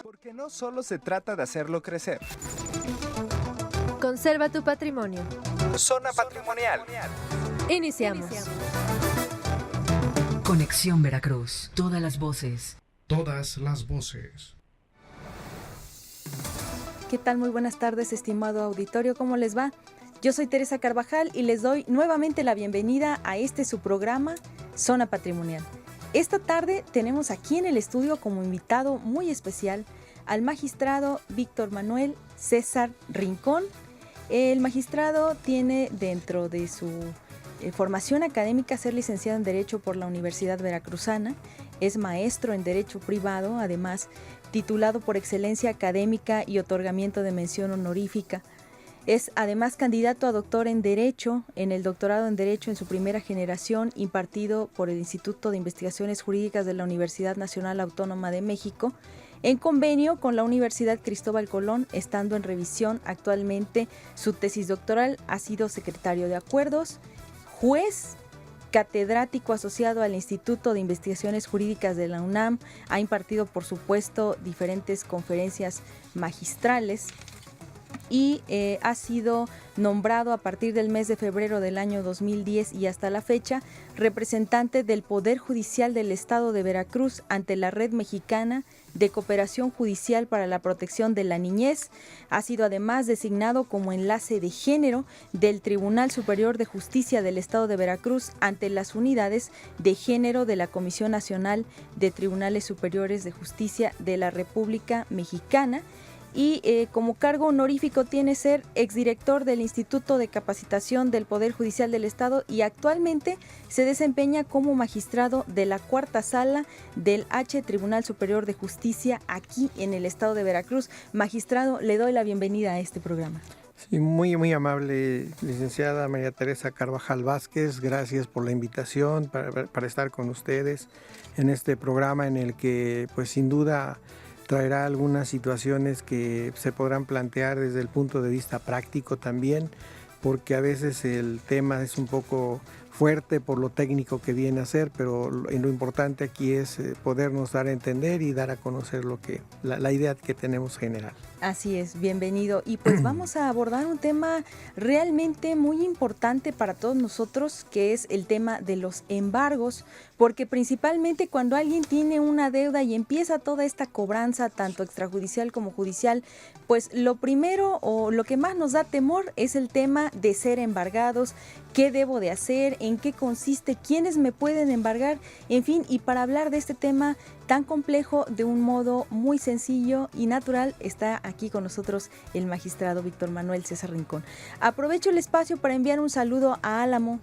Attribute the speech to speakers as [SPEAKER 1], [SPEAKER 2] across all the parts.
[SPEAKER 1] Porque no solo se trata de hacerlo crecer.
[SPEAKER 2] Conserva tu patrimonio.
[SPEAKER 1] Zona Patrimonial.
[SPEAKER 2] Iniciamos.
[SPEAKER 3] Conexión Veracruz. Todas las voces.
[SPEAKER 4] Todas las voces.
[SPEAKER 5] ¿Qué tal? Muy buenas tardes, estimado auditorio. ¿Cómo les va? Yo soy Teresa Carvajal y les doy nuevamente la bienvenida a su programa, Zona Patrimonial. Esta tarde tenemos aquí en el estudio como invitado muy especial al magistrado Víctor Manuel César Rincón. El magistrado tiene dentro de su formación académica ser licenciado en Derecho por la Universidad Veracruzana, es maestro en Derecho Privado, además titulado por excelencia académica y otorgamiento de mención honorífica. Es además candidato a doctor en Derecho, en el doctorado en Derecho en su primera generación, impartido por el Instituto de Investigaciones Jurídicas de la Universidad Nacional Autónoma de México, en convenio con la Universidad Cristóbal Colón, estando en revisión actualmente su tesis doctoral. Ha sido secretario de acuerdos, juez, catedrático asociado al Instituto de Investigaciones Jurídicas de la UNAM, ha impartido, por supuesto, diferentes conferencias magistrales y ha sido nombrado a partir del mes de febrero del año 2010 y hasta la fecha representante del Poder Judicial del Estado de Veracruz ante la Red Mexicana de Cooperación Judicial para la Protección de la Niñez. Ha sido además designado como enlace de género del Tribunal Superior de Justicia del Estado de Veracruz ante las unidades de género de la Comisión Nacional de Tribunales Superiores de Justicia de la República Mexicana. Y como cargo honorífico tiene ser exdirector del Instituto de Capacitación del Poder Judicial del Estado y actualmente se desempeña como magistrado de la Cuarta Sala del Tribunal Superior de Justicia aquí en el Estado de Veracruz. Magistrado, le doy la bienvenida a este programa.
[SPEAKER 6] Sí, muy amable, licenciada María Teresa Carvajal Vázquez. Gracias por la invitación para estar con ustedes en este programa en el que, pues sin duda, traerá algunas situaciones que se podrán plantear desde el punto de vista práctico también, porque a veces el tema es un poco fuerte por lo técnico que viene a ser, pero lo importante aquí es podernos dar a entender y dar a conocer la idea que tenemos general.
[SPEAKER 5] Así es, bienvenido. Y pues vamos a abordar un tema realmente muy importante para todos nosotros, que es el tema de los embargos, porque principalmente cuando alguien tiene una deuda y empieza toda esta cobranza, tanto extrajudicial como judicial, pues lo primero o lo que más nos da temor es el tema de ser embargados. ¿Qué debo de hacer? ¿En qué consiste? ¿Quiénes me pueden embargar? En fin, y para hablar de este tema tan complejo de un modo muy sencillo y natural, está aquí con nosotros el magistrado Víctor Manuel César Rincón. Aprovecho el espacio para enviar un saludo a Álamo,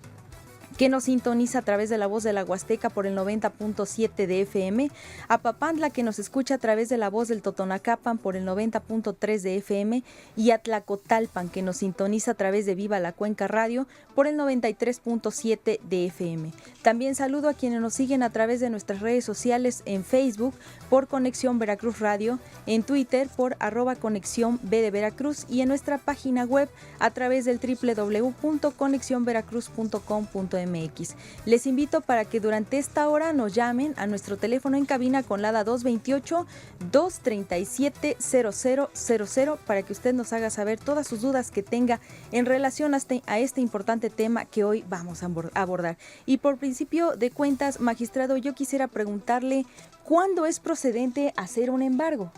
[SPEAKER 5] que nos sintoniza a través de la voz de la Huasteca por el 90.7 de FM, a Papantla, que nos escucha a través de la voz del Totonacapan por el 90.3 de FM, y a Tlacotalpan, que nos sintoniza a través de Viva la Cuenca Radio por el 93.7 de FM. También saludo a quienes nos siguen a través de nuestras redes sociales en Facebook por Conexión Veracruz Radio, en Twitter por @Conexión B de Veracruz y en nuestra página web a través del www.conexionveracruz.com.mx. Les invito para que durante esta hora nos llamen a nuestro teléfono en cabina con LADA 228-237-0000 para que usted nos haga saber todas sus dudas que tenga en relación a este importante tema que hoy vamos a abordar. Y por principio de cuentas, magistrado, yo quisiera preguntarle, ¿cuándo es procedente hacer un embargo?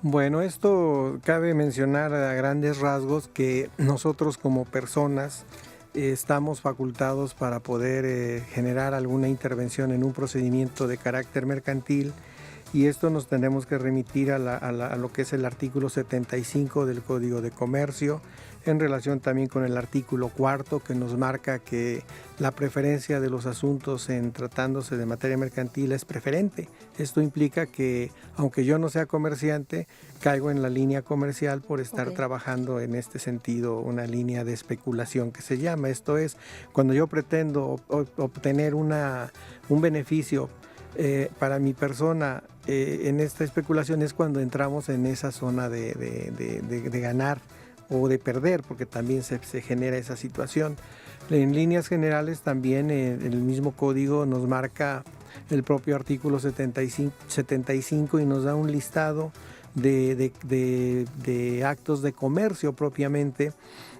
[SPEAKER 6] Bueno, esto cabe mencionar a grandes rasgos que nosotros como personas estamos facultados para poder generar alguna intervención en un procedimiento de carácter mercantil, y esto nos tenemos que remitir a lo que es el artículo 75 del Código de Comercio, en relación también con el artículo 4, que nos marca que la preferencia de los asuntos en tratándose de materia mercantil es preferente. Esto implica que, aunque yo no sea comerciante, caigo en la línea comercial por estar trabajando en este sentido, una línea de especulación que se llama. Esto es, cuando yo pretendo obtener un beneficio para mi persona en esta especulación, es cuando entramos en esa zona de ganar o de perder, porque también se genera esa situación. En líneas generales también el mismo código nos marca el propio artículo 75 y nos da un listado de actos de comercio propiamente.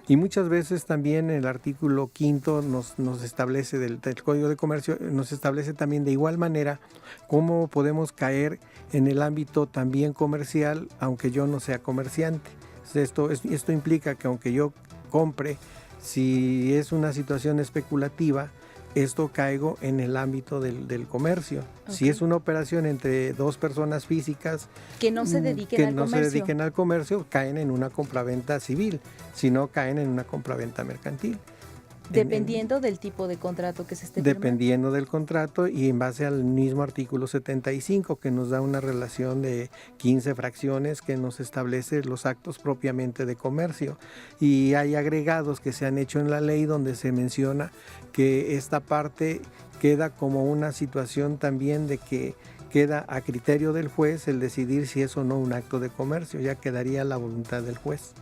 [SPEAKER 6] Y muchas veces también el artículo 5 nos establece del Código de Comercio, nos establece también de igual manera cómo podemos caer en el ámbito también comercial, aunque yo no sea comerciante. Esto implica que aunque yo compre, si es una situación especulativa, esto caigo en el ámbito del comercio. Okay. Si es una operación entre dos personas físicas
[SPEAKER 5] que no se dediquen
[SPEAKER 6] al comercio, caen en una compraventa civil, si no caen en una compraventa mercantil.
[SPEAKER 5] Dependiendo del tipo de contrato que se esté firmando.
[SPEAKER 6] Dependiendo del contrato y en base al mismo artículo 75 que nos da una relación de 15 fracciones que nos establece los actos propiamente de comercio. Y hay agregados que se han hecho en la ley donde se menciona que esta parte queda como una situación también de que queda a criterio del juez el decidir si es o no un acto de comercio, ya quedaría la voluntad del juez.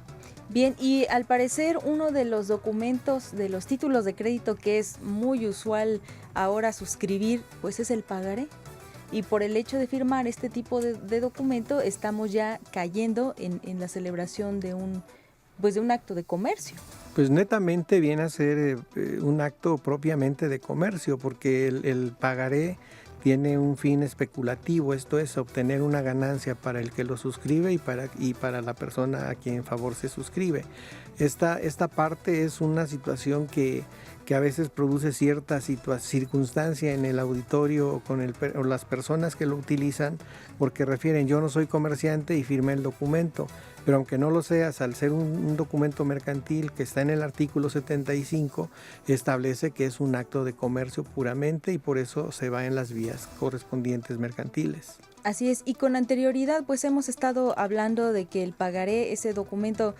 [SPEAKER 5] Bien, y al parecer uno de los documentos de los títulos de crédito que es muy usual ahora suscribir, pues es el pagaré. Y por el hecho de firmar este tipo de documento estamos ya cayendo en la celebración de un acto de comercio.
[SPEAKER 6] Pues netamente viene a ser un acto propiamente de comercio, porque el pagaré tiene un fin especulativo, esto es obtener una ganancia para el que lo suscribe y para la persona a quien en favor se suscribe. Esta parte es una situación que a veces produce cierta circunstancia en el auditorio o las personas que lo utilizan, porque refieren: yo no soy comerciante y firmé el documento. Pero aunque no lo seas, al ser un documento mercantil que está en el artículo 75, establece que es un acto de comercio puramente y por eso se va en las vías correspondientes mercantiles.
[SPEAKER 5] Así es, y con anterioridad pues hemos estado hablando de que el pagaré, ese documento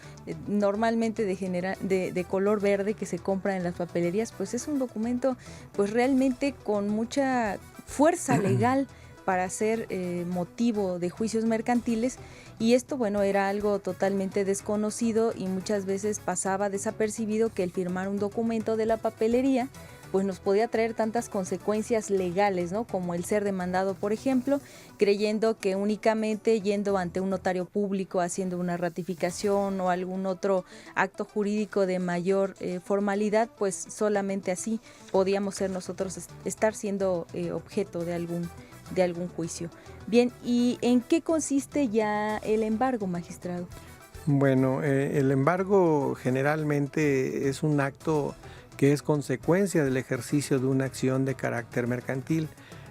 [SPEAKER 5] normalmente de color verde que se compra en las papelerías, pues es un documento pues realmente con mucha fuerza legal para ser motivo de juicios mercantiles. Y esto, bueno, era algo totalmente desconocido y muchas veces pasaba desapercibido que el firmar un documento de la papelería pues nos podía traer tantas consecuencias legales, ¿no? Como el ser demandado, por ejemplo, creyendo que únicamente yendo ante un notario público, haciendo una ratificación o algún otro acto jurídico de mayor formalidad, pues solamente así podíamos ser nosotros estar siendo objeto de algún juicio. Bien, ¿y en qué consiste ya el embargo, magistrado?
[SPEAKER 6] Bueno, el embargo generalmente es un acto que es consecuencia del ejercicio de una acción de carácter mercantil.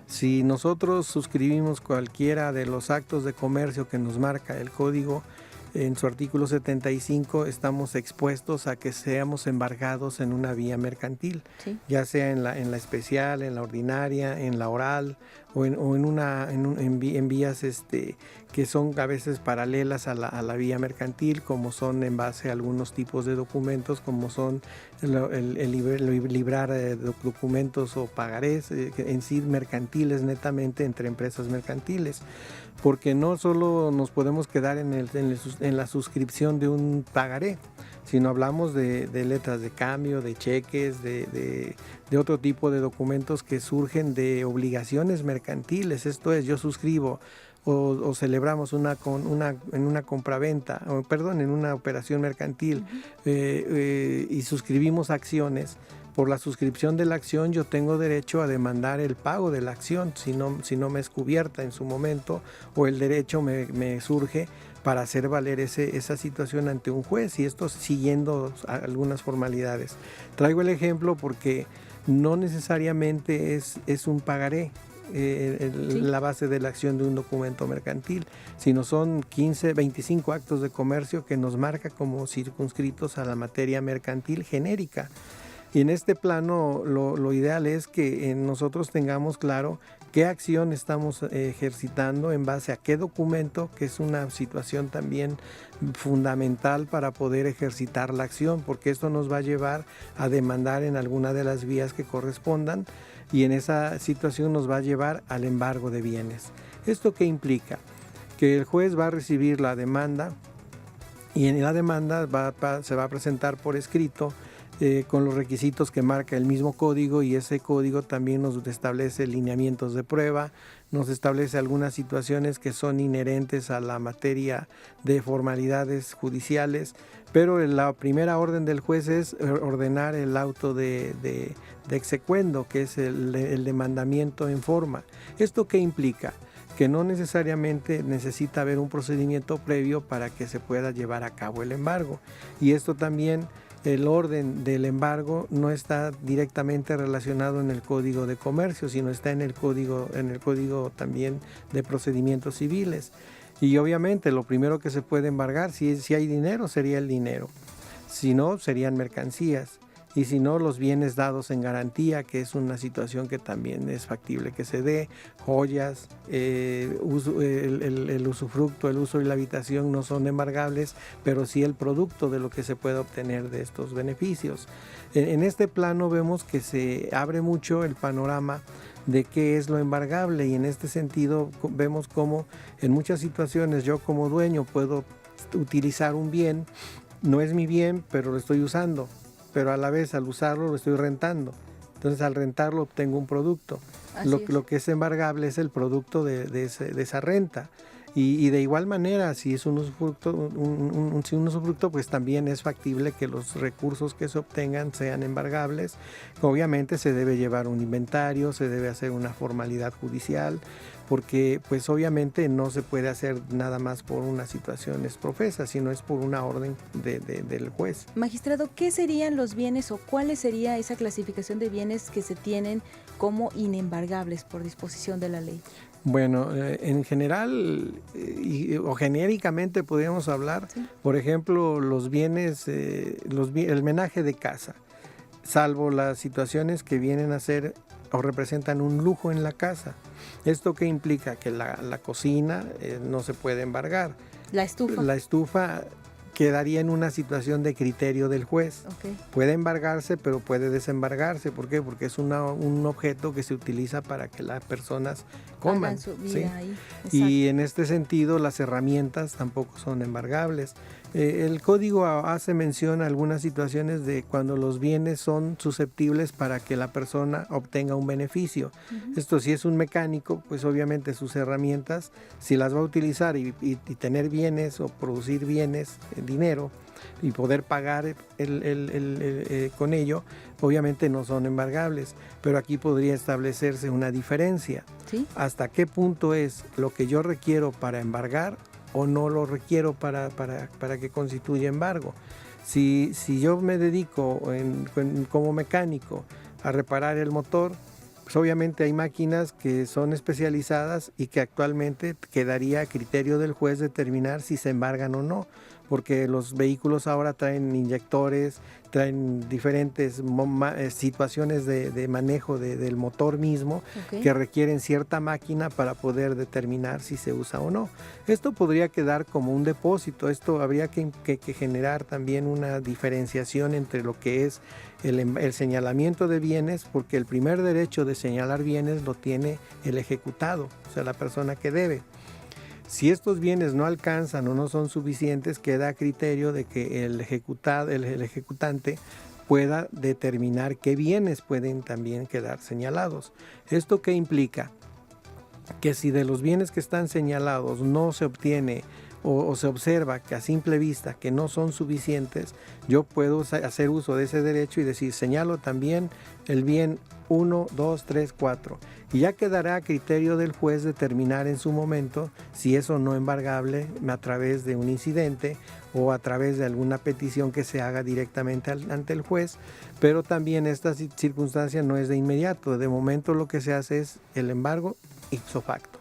[SPEAKER 6] Si nosotros suscribimos cualquiera de los actos de comercio que nos marca el código, en su artículo 75 estamos expuestos a que seamos embargados en una vía mercantil, ¿sí? Ya sea en la especial, en la ordinaria, en la oral o en vías que son a veces paralelas a la vía mercantil, como son en base a algunos tipos de documentos, como son el librar documentos o pagarés en sí mercantiles netamente entre empresas mercantiles. Porque no solo nos podemos quedar en la suscripción de un pagaré, sino hablamos de letras de cambio, de cheques, de otro tipo de documentos que surgen de obligaciones mercantiles. Esto es, yo suscribo o celebramos en una compraventa, en una operación mercantil, y suscribimos acciones. Por la suscripción de la acción yo tengo derecho a demandar el pago de la acción si no me es cubierta en su momento, o el derecho me surge para hacer valer esa situación ante un juez, y esto siguiendo algunas formalidades. Traigo el ejemplo porque no necesariamente es un pagaré la base de la acción de un documento mercantil, sino son 25 actos de comercio que nos marca como circunscritos a la materia mercantil genérica. Y en este plano lo ideal es que nosotros tengamos claro qué acción estamos ejercitando en base a qué documento, que es una situación también fundamental para poder ejercitar la acción, porque esto nos va a llevar a demandar en alguna de las vías que correspondan, y en esa situación nos va a llevar al embargo de bienes. ¿Esto qué implica? Que el juez va a recibir la demanda, y en la demanda se va a presentar por escrito con los requisitos que marca el mismo código, y ese código también nos establece lineamientos de prueba, nos establece algunas situaciones que son inherentes a la materia de formalidades judiciales, pero la primera orden del juez es ordenar el auto de execuendo, que es el demandamiento en forma. ¿Esto qué implica? Que no necesariamente necesita haber un procedimiento previo para que se pueda llevar a cabo el embargo, y esto también, el orden del embargo no está directamente relacionado en el Código de Comercio, sino está en el código también de procedimientos civiles. Y obviamente lo primero que se puede embargar, si hay dinero, sería el dinero. Si no, serían mercancías. Y si no, los bienes dados en garantía, que es una situación que también es factible que se dé. Joyas, el usufructo, el uso y la habitación no son embargables, pero sí el producto de lo que se puede obtener de estos beneficios. En este plano vemos que se abre mucho el panorama de qué es lo embargable, y en este sentido vemos cómo en muchas situaciones yo como dueño puedo utilizar un bien, no es mi bien, pero lo estoy usando, pero a la vez al usarlo lo estoy rentando. Entonces al rentarlo obtengo un producto. Lo que es embargable es el producto de esa renta. Y de igual manera, si es un usufructo, pues también es factible que los recursos que se obtengan sean embargables. Obviamente se debe llevar un inventario, se debe hacer una formalidad judicial, porque pues obviamente no se puede hacer nada más por una situación exprofesa, sino es por una orden del juez.
[SPEAKER 5] Magistrado, ¿qué serían los bienes o cuál sería esa clasificación de bienes que se tienen como inembargables por disposición de la ley?
[SPEAKER 6] Bueno, en general o genéricamente podríamos hablar, sí, por ejemplo, los bienes, el menaje de casa, salvo las situaciones que vienen a ser o representan un lujo en la casa. ¿Esto qué implica? Que la cocina no se puede embargar.
[SPEAKER 5] La estufa. La
[SPEAKER 6] estufa quedaría en una situación de criterio del juez. Okay. Puede embargarse, pero puede desembargarse. ¿Por qué? Porque es un objeto que se utiliza para que las personas coman.
[SPEAKER 5] Hagan su vida, ¿sí? Ahí.
[SPEAKER 6] Y en este sentido las herramientas tampoco son embargables. El código hace mención a algunas situaciones de cuando los bienes son susceptibles para que la persona obtenga un beneficio. Esto, si es un mecánico, pues obviamente sus herramientas, si las va a utilizar y tener bienes o producir bienes, dinero, y poder pagar con ello, obviamente no son embargables, pero aquí podría establecerse una diferencia.
[SPEAKER 5] ¿Sí?
[SPEAKER 6] ¿Hasta qué punto es lo que yo requiero para embargar o no lo requiero para que constituya embargo? Si yo me dedico como mecánico a reparar el motor, pues obviamente hay máquinas que son especializadas y que actualmente quedaría a criterio del juez determinar si se embargan o no, porque los vehículos ahora traen inyectores, traen diferentes situaciones de manejo del motor mismo, okay, que requieren cierta máquina para poder determinar si se usa o no. Esto podría quedar como un depósito. Esto habría que generar también una diferenciación entre lo que es el señalamiento de bienes, porque el primer derecho de señalar bienes lo tiene el ejecutado, o sea, la persona que debe. Si estos bienes no alcanzan o no son suficientes, queda a criterio de que el ejecutante pueda determinar qué bienes pueden también quedar señalados. ¿Esto qué implica? Que si de los bienes que están señalados no se obtiene o se observa que a simple vista que no son suficientes, yo puedo hacer uso de ese derecho y decir, señalo también el bien 1, 2, 3, 4. Y ya quedará a criterio del juez determinar en su momento si es o no embargable a través de un incidente o a través de alguna petición que se haga directamente ante el juez. Pero también esta circunstancia no es de inmediato. De momento lo que se hace es el embargo ipso facto.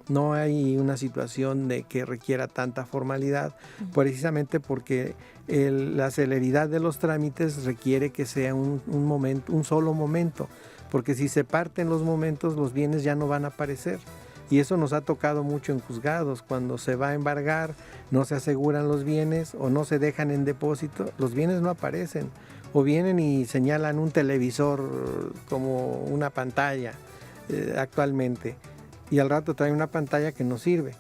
[SPEAKER 6] No hay una situación de que requiera tanta formalidad, precisamente porque la celeridad de los trámites requiere que sea un solo momento, porque si se parten los momentos, los bienes ya no van a aparecer. Y eso nos ha tocado mucho en juzgados. Cuando se va a embargar, no se aseguran los bienes o no se dejan en depósito, los bienes no aparecen. O vienen y señalan un televisor como una pantalla actualmente. Y al rato trae una pantalla que no sirve.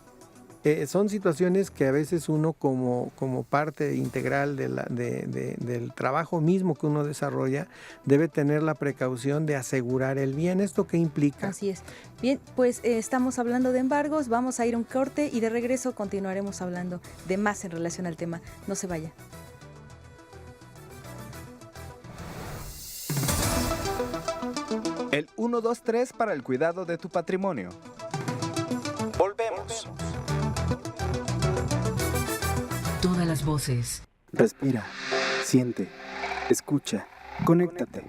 [SPEAKER 6] Son situaciones que a veces uno como parte integral del trabajo mismo que uno desarrolla debe tener la precaución de asegurar el bien. ¿Esto qué implica?
[SPEAKER 5] Así es. Bien, pues estamos hablando de embargos, vamos a ir a un corte y de regreso continuaremos hablando de más en relación al tema. No se vaya.
[SPEAKER 1] El 123 para el cuidado de tu patrimonio. Volvemos.
[SPEAKER 3] Todas las voces.
[SPEAKER 7] Respira, siente, escucha, conéctate.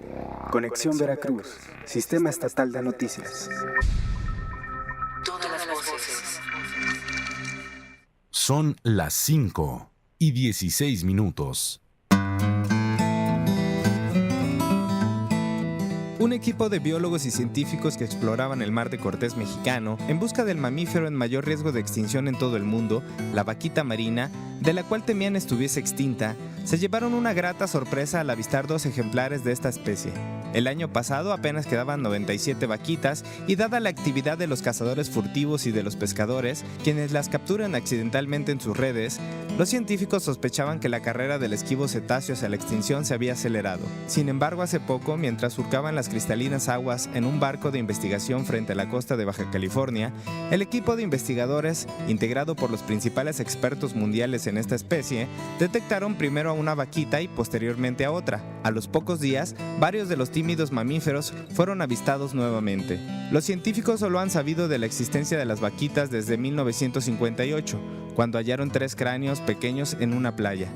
[SPEAKER 7] Conexión Veracruz, Sistema Estatal de Noticias.
[SPEAKER 3] Todas las voces.
[SPEAKER 8] Son las 5:16.
[SPEAKER 9] Un equipo de biólogos y científicos que exploraban el mar de Cortés mexicano en busca del mamífero en mayor riesgo de extinción en todo el mundo, la vaquita marina, de la cual temían estuviese extinta, se llevaron una grata sorpresa al avistar 2 ejemplares de esta especie. El año pasado apenas quedaban 97 vaquitas y dada la actividad de los cazadores furtivos y de los pescadores, quienes las capturan accidentalmente en sus redes, los científicos sospechaban que la carrera del esquivo cetáceo hacia la extinción se había acelerado. Sin embargo, hace poco, mientras surcaban las cristalinas aguas en un barco de investigación frente a la costa de Baja California, el equipo de investigadores, integrado por los principales expertos mundiales en esta especie, detectaron primero a una vaquita y posteriormente a otra. A los pocos días, varios de los tímidos mamíferos fueron avistados nuevamente. Los científicos solo han sabido de la existencia de las vaquitas desde 1958, cuando hallaron 3 cráneos pequeños en una playa.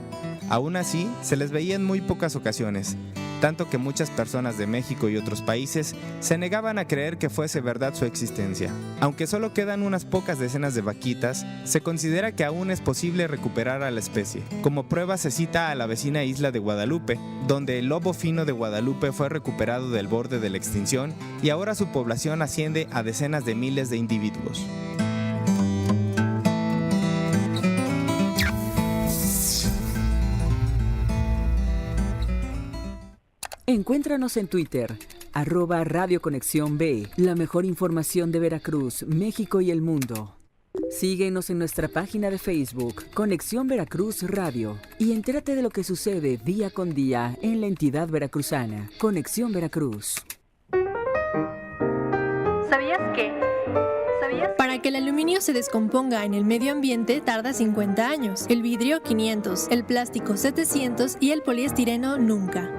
[SPEAKER 9] Aún así, se les veía en muy pocas ocasiones, tanto que muchas personas de México y otros países se negaban a creer que fuese verdad su existencia. Aunque solo quedan unas pocas decenas de vaquitas, se considera que aún es posible recuperar a la especie. Como prueba se cita a la vecina isla de Guadalupe, donde el lobo fino de Guadalupe fue recuperado del borde de la extinción y ahora su población asciende a decenas de miles de individuos.
[SPEAKER 3] Encuéntranos en Twitter, @Radio Conexión B, la mejor información de Veracruz, México y el mundo. Síguenos en nuestra página de Facebook, Conexión Veracruz Radio, y entérate de lo que sucede día con día en la entidad veracruzana. Conexión Veracruz.
[SPEAKER 2] ¿Sabías qué? Para que el aluminio se descomponga en el medio ambiente tarda 50 años, el vidrio 500, el plástico 700 y el poliestireno nunca.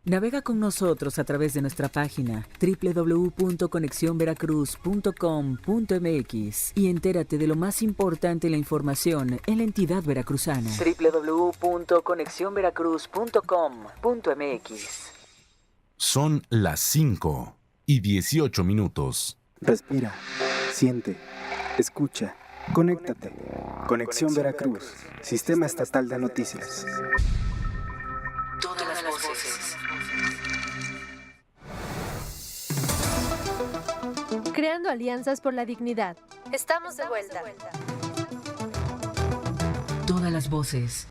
[SPEAKER 3] Navega con nosotros a través de nuestra página www.conexionveracruz.com.mx y entérate de lo más importante en la información en la entidad veracruzana. www.conexionveracruz.com.mx.
[SPEAKER 8] Son las 5:18.
[SPEAKER 7] Respira, siente, escucha, conéctate. Conexión Veracruz, Sistema Estatal de Noticias.
[SPEAKER 3] Todas las voces.
[SPEAKER 2] Creando alianzas por la dignidad. Estamos de vuelta.
[SPEAKER 3] Todas las voces.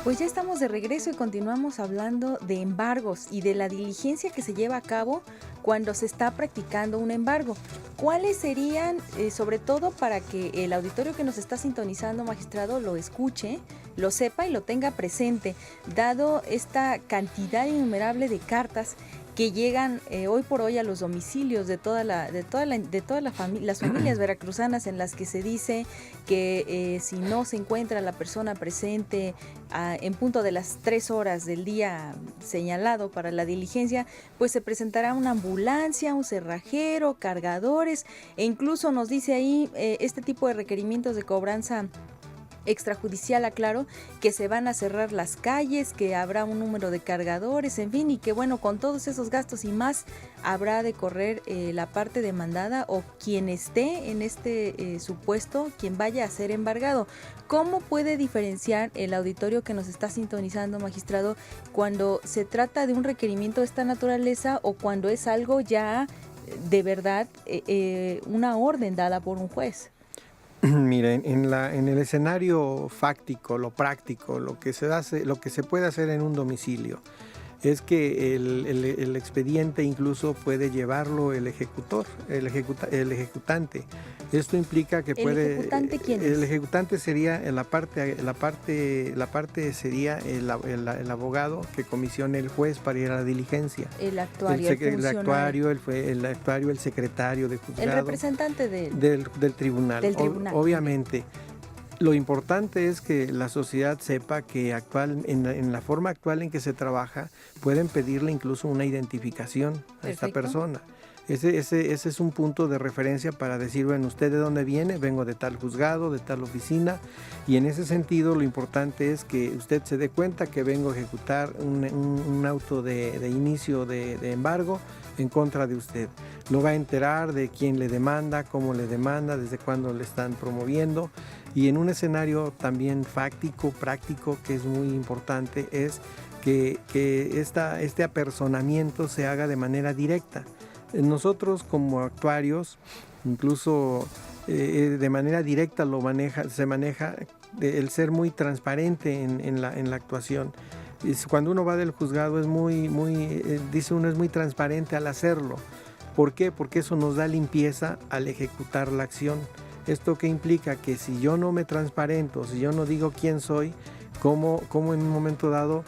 [SPEAKER 5] Pues ya estamos de regreso y continuamos hablando de embargos y de la diligencia que se lleva a cabo cuando se está practicando un embargo. ¿Cuáles serían, sobre todo para que el auditorio que nos está sintonizando, magistrado, lo escuche, lo sepa y lo tenga presente, dado esta cantidad innumerable de cartas que llegan hoy por hoy a los domicilios de todas las familias veracruzanas, en las que se dice que si no se encuentra la persona presente en punto de las 3 horas del día señalado para la diligencia, pues se presentará una ambulancia, un cerrajero, cargadores, e incluso nos dice ahí este tipo de requerimientos de cobranza extrajudicial, aclaro, que se van a cerrar las calles, que habrá un número de cargadores, en fin, y que bueno, con todos esos gastos y más habrá de correr la parte demandada o quien esté en este supuesto, quien vaya a ser embargado. ¿Cómo puede diferenciar el auditorio que nos está sintonizando, magistrado, cuando se trata de un requerimiento de esta naturaleza o cuando es algo ya de verdad una orden dada por un juez?
[SPEAKER 6] Miren, en el escenario fáctico, lo práctico, lo que se puede hacer en un domicilio, es que el expediente incluso puede llevarlo el ejecutor, el ejecutante. Esto implica que
[SPEAKER 5] ¿El ejecutante quién es?
[SPEAKER 6] El ejecutante sería la parte sería el abogado que comisione el juez para ir a la diligencia.
[SPEAKER 5] El actuario,
[SPEAKER 6] el actuario, el secretario de juzgado.
[SPEAKER 5] El representante
[SPEAKER 6] del tribunal.
[SPEAKER 5] Del tribunal.
[SPEAKER 6] Obviamente. Lo importante es que la sociedad sepa que en la forma actual en que se trabaja, pueden pedirle incluso una identificación a esta persona. Ese es un punto de referencia para decir, bueno, ¿usted de dónde viene? Vengo de tal juzgado, de tal oficina, y en ese sentido lo importante es que usted se dé cuenta que vengo a ejecutar un auto de inicio de embargo en contra de usted. Lo va a enterar de quién le demanda, cómo le demanda, desde cuándo le están promoviendo, y en un escenario también fáctico, práctico, que es muy importante, es que este apersonamiento se haga de manera directa. Nosotros como actuarios, incluso de manera directa se maneja el ser muy transparente en la actuación. Cuando uno va del juzgado dice uno es muy transparente al hacerlo. ¿Por qué? Porque eso nos da limpieza al ejecutar la acción. ¿Esto qué implica? Que si yo no me transparento, si yo no digo quién soy, ¿cómo en un momento dado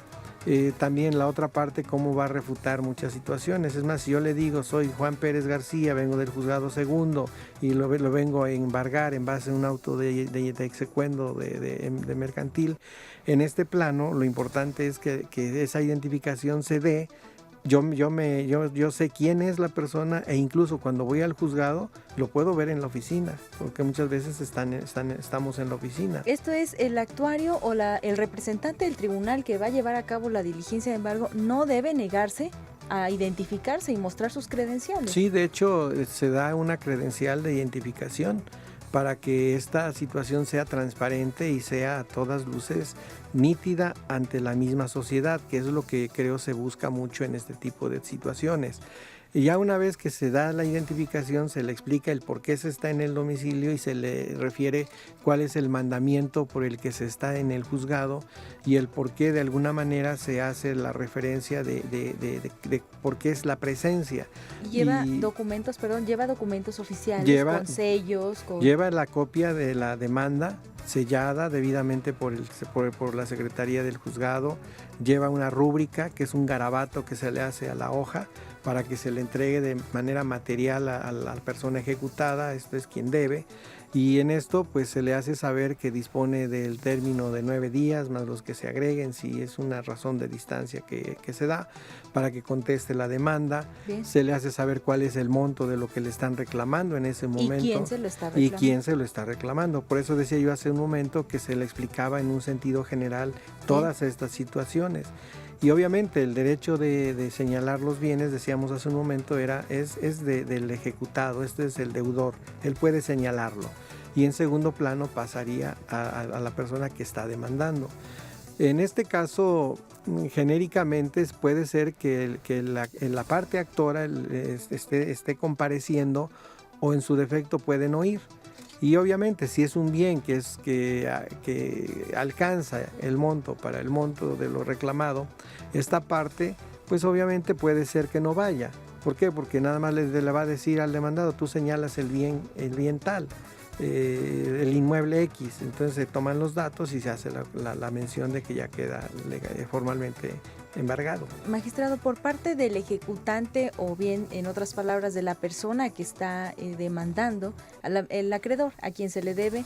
[SPEAKER 6] también la otra parte cómo va a refutar muchas situaciones? Es más, si yo le digo soy Juan Pérez García, vengo del juzgado segundo y lo vengo a embargar en base a un auto de execuendo de mercantil, en este plano lo importante es que esa identificación se dé. Yo sé quién es la persona, e incluso cuando voy al juzgado lo puedo ver en la oficina, porque muchas veces estamos en la oficina.
[SPEAKER 5] Esto es el actuario o el representante del tribunal que va a llevar a cabo la diligencia de embargo no debe negarse a identificarse y mostrar sus credenciales.
[SPEAKER 6] Sí, de hecho se da una credencial de identificación para que esta situación sea transparente y sea a todas luces nítida ante la misma sociedad, que es lo que creo se busca mucho en este tipo de situaciones. Y ya una vez que se da la identificación, se le explica el por qué se está en el domicilio y se le refiere cuál es el mandamiento por el que se está en el juzgado y el por qué de alguna manera se hace la referencia de por qué es la presencia.
[SPEAKER 5] Lleva documentos oficiales, con sellos.
[SPEAKER 6] Lleva la copia de la demanda sellada debidamente por la Secretaría del Juzgado, lleva una rúbrica que es un garabato que se le hace a la hoja para que se le entregue de manera material a la persona ejecutada, esto es quien debe, y en esto pues se le hace saber que dispone del término de 9 días más los que se agreguen si es una razón de distancia que se da para que conteste la demanda. Bien. Se le hace saber cuál es el monto de lo que le están reclamando en ese momento.
[SPEAKER 5] ¿Y quién se lo está reclamando?
[SPEAKER 6] Por eso decía yo hace un momento que se le explicaba en un sentido general todas estas situaciones. Y obviamente el derecho de señalar los bienes, decíamos hace un momento, es del ejecutado, este es el deudor, él puede señalarlo. Y en segundo plano pasaría a la persona que está demandando. En este caso, genéricamente puede ser que la parte actora esté compareciendo o en su defecto pueden oír. Y obviamente si es un bien que alcanza el monto para el monto de lo reclamado, esta parte pues obviamente puede ser que no vaya. ¿Por qué? Porque nada más le va a decir al demandado, tú señalas el bien tal, el inmueble X. Entonces se toman los datos y se hace la mención de que ya queda formalmente embargado.
[SPEAKER 5] Magistrado, por parte del ejecutante o bien, en otras palabras, de la persona que está demandando, el acreedor a quien se le debe,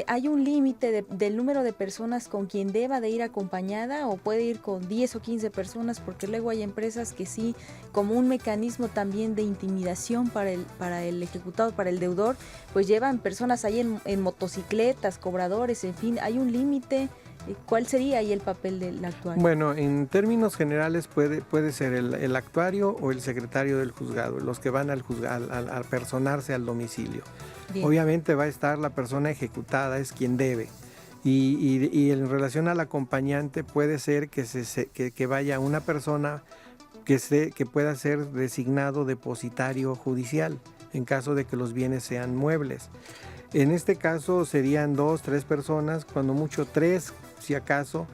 [SPEAKER 5] ¿hay un límite del número de personas con quien deba de ir acompañada o puede ir con 10 o 15 personas? Porque luego hay empresas que sí, como un mecanismo también de intimidación para el ejecutado, para el deudor, pues llevan personas ahí en motocicletas, cobradores, en fin, ¿hay un límite? ¿Cuál sería ahí el papel del actuario?
[SPEAKER 6] Bueno, en términos generales puede ser el actuario o el secretario del juzgado, los que van al personarse al domicilio. Bien. Obviamente va a estar la persona ejecutada, es quien debe. Y en relación al acompañante puede ser que vaya una persona que pueda ser designado depositario judicial en caso de que los bienes sean muebles. En este caso serían 2, 3 personas, cuando mucho 3, si acaso,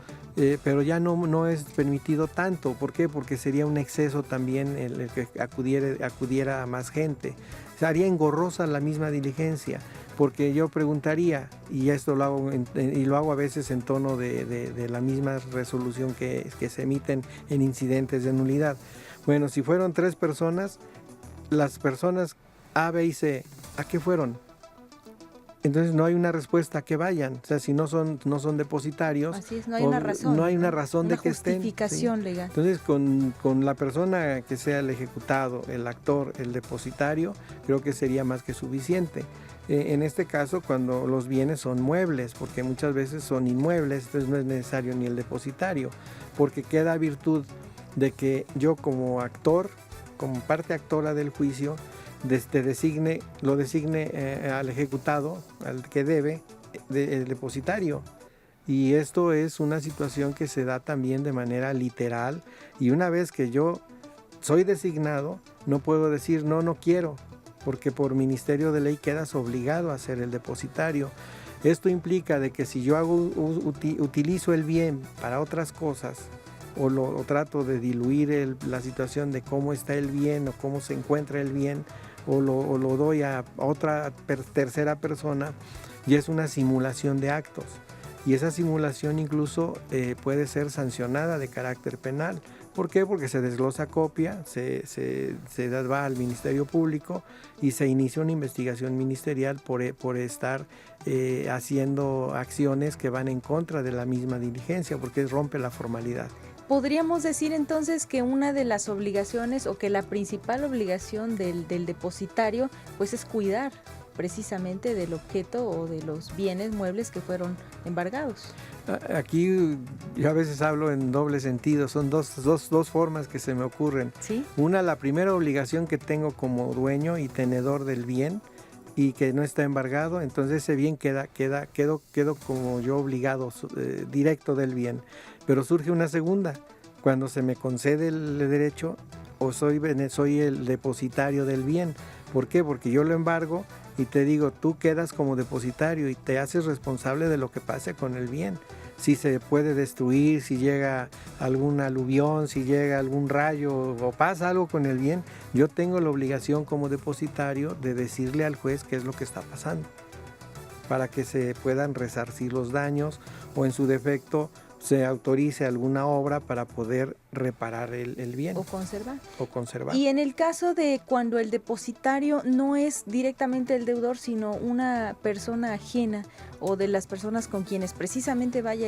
[SPEAKER 6] pero ya no es permitido tanto. ¿Por qué? Porque sería un exceso también el que acudiera a más gente. Se haría engorrosa la misma diligencia, porque yo preguntaría, y esto lo hago a veces en tono de la misma resolución que se emiten en incidentes de nulidad. Bueno, si fueron 3 personas, las personas A, B y C, ¿a qué fueron? Entonces no hay una respuesta a que vayan. O sea, si no son depositarios.
[SPEAKER 5] Así es, no hay una razón.
[SPEAKER 6] No hay una razón de que estén.
[SPEAKER 5] Una justificación
[SPEAKER 6] ¿sí?
[SPEAKER 5] legal.
[SPEAKER 6] Entonces con la persona que sea el ejecutado, el actor, el depositario, creo que sería más que suficiente. En este caso, cuando los bienes son muebles, porque muchas veces son inmuebles, entonces no es necesario ni el depositario, porque queda virtud de que yo como actor, como parte actora del juicio, lo designe al ejecutado, al que debe, el depositario. Y esto es una situación que se da también de manera literal, y una vez que yo soy designado, no puedo decir no quiero, porque por ministerio de ley quedas obligado a ser el depositario. Esto implica de que si yo utilizo el bien para otras cosas, o trato de diluir la situación de cómo está el bien o cómo se encuentra el bien, o lo doy a otra tercera persona, y es una simulación de actos, y esa simulación incluso puede ser sancionada de carácter penal. ¿Por qué? Porque se desglosa copia, se va al Ministerio Público y se inicia una investigación ministerial por estar haciendo acciones que van en contra de la misma diligencia, porque rompe la formalidad.
[SPEAKER 5] ¿Podríamos decir entonces que una de las obligaciones, o que la principal obligación del depositario, pues es cuidar precisamente del objeto o de los bienes muebles que fueron embargados?
[SPEAKER 6] Aquí yo a veces hablo en doble sentido, son dos formas que se me ocurren.
[SPEAKER 5] ¿Sí?
[SPEAKER 6] Una, la primera obligación que tengo como dueño y tenedor del bien y que no está embargado, entonces ese bien quedo como yo obligado directo del bien. Pero surge una segunda, cuando se me concede el derecho o soy el depositario del bien. ¿Por qué? Porque yo lo embargo y te digo, tú quedas como depositario y te haces responsable de lo que pase con el bien. Si se puede destruir, si llega algún aluvión, si llega algún rayo o pasa algo con el bien, yo tengo la obligación como depositario de decirle al juez qué es lo que está pasando, para que se puedan resarcir los daños o en su defecto se autorice alguna obra para poder reparar el bien.
[SPEAKER 5] O conservar.
[SPEAKER 6] Y
[SPEAKER 5] Y en el caso de cuando el depositario no es directamente el deudor, sino una persona ajena o de las personas con quienes precisamente vaya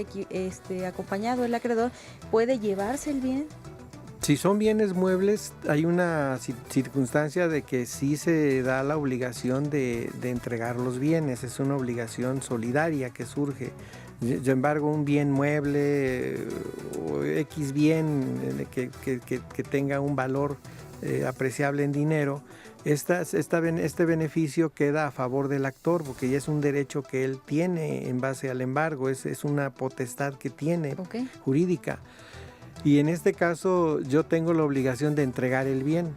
[SPEAKER 5] acompañado el acreedor, ¿puede llevarse el bien?
[SPEAKER 6] Si son bienes muebles, hay una circunstancia de que sí se da la obligación de entregar los bienes, es una obligación solidaria que surge. Sin embargo, un bien mueble o X bien que tenga un valor apreciable en dinero, este beneficio queda a favor del actor, porque ya es un derecho que él tiene en base al embargo, es una potestad que tiene jurídica. Y en este caso yo tengo la obligación de entregar el bien.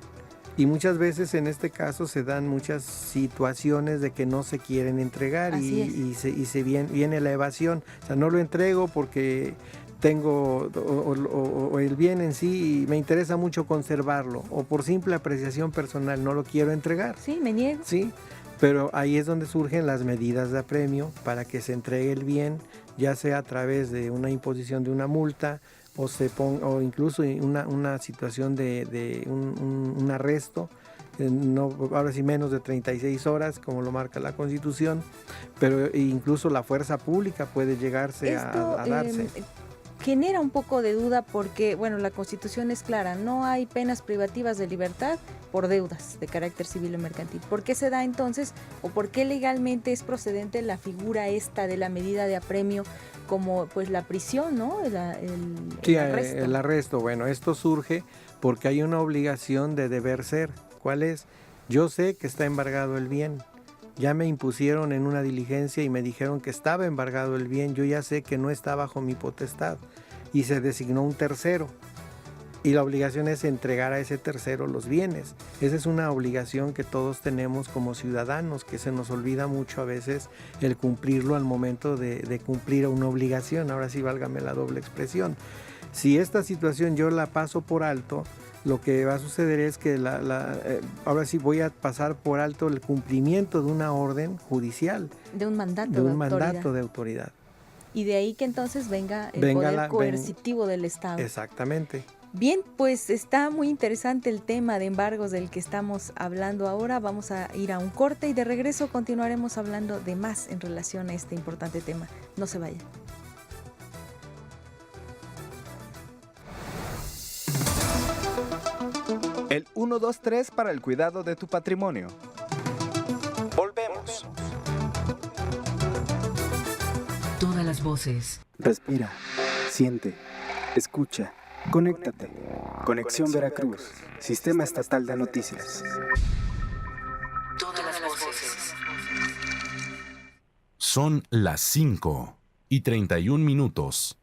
[SPEAKER 6] Y muchas veces en este caso se dan muchas situaciones de que no se quieren entregar y se viene la evasión. O sea, no lo entrego porque tengo o el bien en sí y me interesa mucho conservarlo, o por simple apreciación personal no lo quiero entregar.
[SPEAKER 5] Sí, me niego.
[SPEAKER 6] Sí, pero ahí es donde surgen las medidas de apremio para que se entregue el bien, ya sea a través de una imposición de una multa, o incluso una situación de un arresto, ahora sí menos de 36 horas, como lo marca la Constitución, pero incluso la fuerza pública puede llegarse a darse.
[SPEAKER 5] Genera un poco de duda porque, bueno, la Constitución es clara, no hay penas privativas de libertad por deudas de carácter civil o mercantil. ¿Por qué se da entonces, o por qué legalmente es procedente la figura esta de la medida de apremio como pues la prisión, ¿no? El arresto.
[SPEAKER 6] El arresto. Bueno, esto surge porque hay una obligación de deber ser. ¿Cuál es? Yo sé que está embargado el bien. Ya me impusieron en una diligencia y me dijeron que estaba embargado el bien. Yo ya sé que no está bajo mi potestad y se designó un tercero. y la obligación es entregar a ese tercero los bienes. Esa es una obligación que todos tenemos como ciudadanos, que se nos olvida mucho a veces el cumplirlo al momento de cumplir una obligación. Ahora sí, válgame la doble expresión. Si esta situación yo la paso por alto, lo que va a suceder es que ahora sí voy a pasar por alto el cumplimiento de una orden judicial.
[SPEAKER 5] De un mandato
[SPEAKER 6] de autoridad.
[SPEAKER 5] Y de ahí que entonces venga el poder coercitivo del Estado.
[SPEAKER 6] Exactamente.
[SPEAKER 5] Bien, pues está muy interesante el tema de embargos del que estamos hablando ahora. Vamos a ir a un corte y de regreso continuaremos hablando de más en relación a este importante tema. No se vayan.
[SPEAKER 1] El 123 para el cuidado de tu patrimonio. Volvemos.
[SPEAKER 3] Todas las voces.
[SPEAKER 7] Respira, siente, escucha, conéctate. Conexión Veracruz, Sistema Estatal de Noticias.
[SPEAKER 3] Todas las voces.
[SPEAKER 8] Son las 5:31.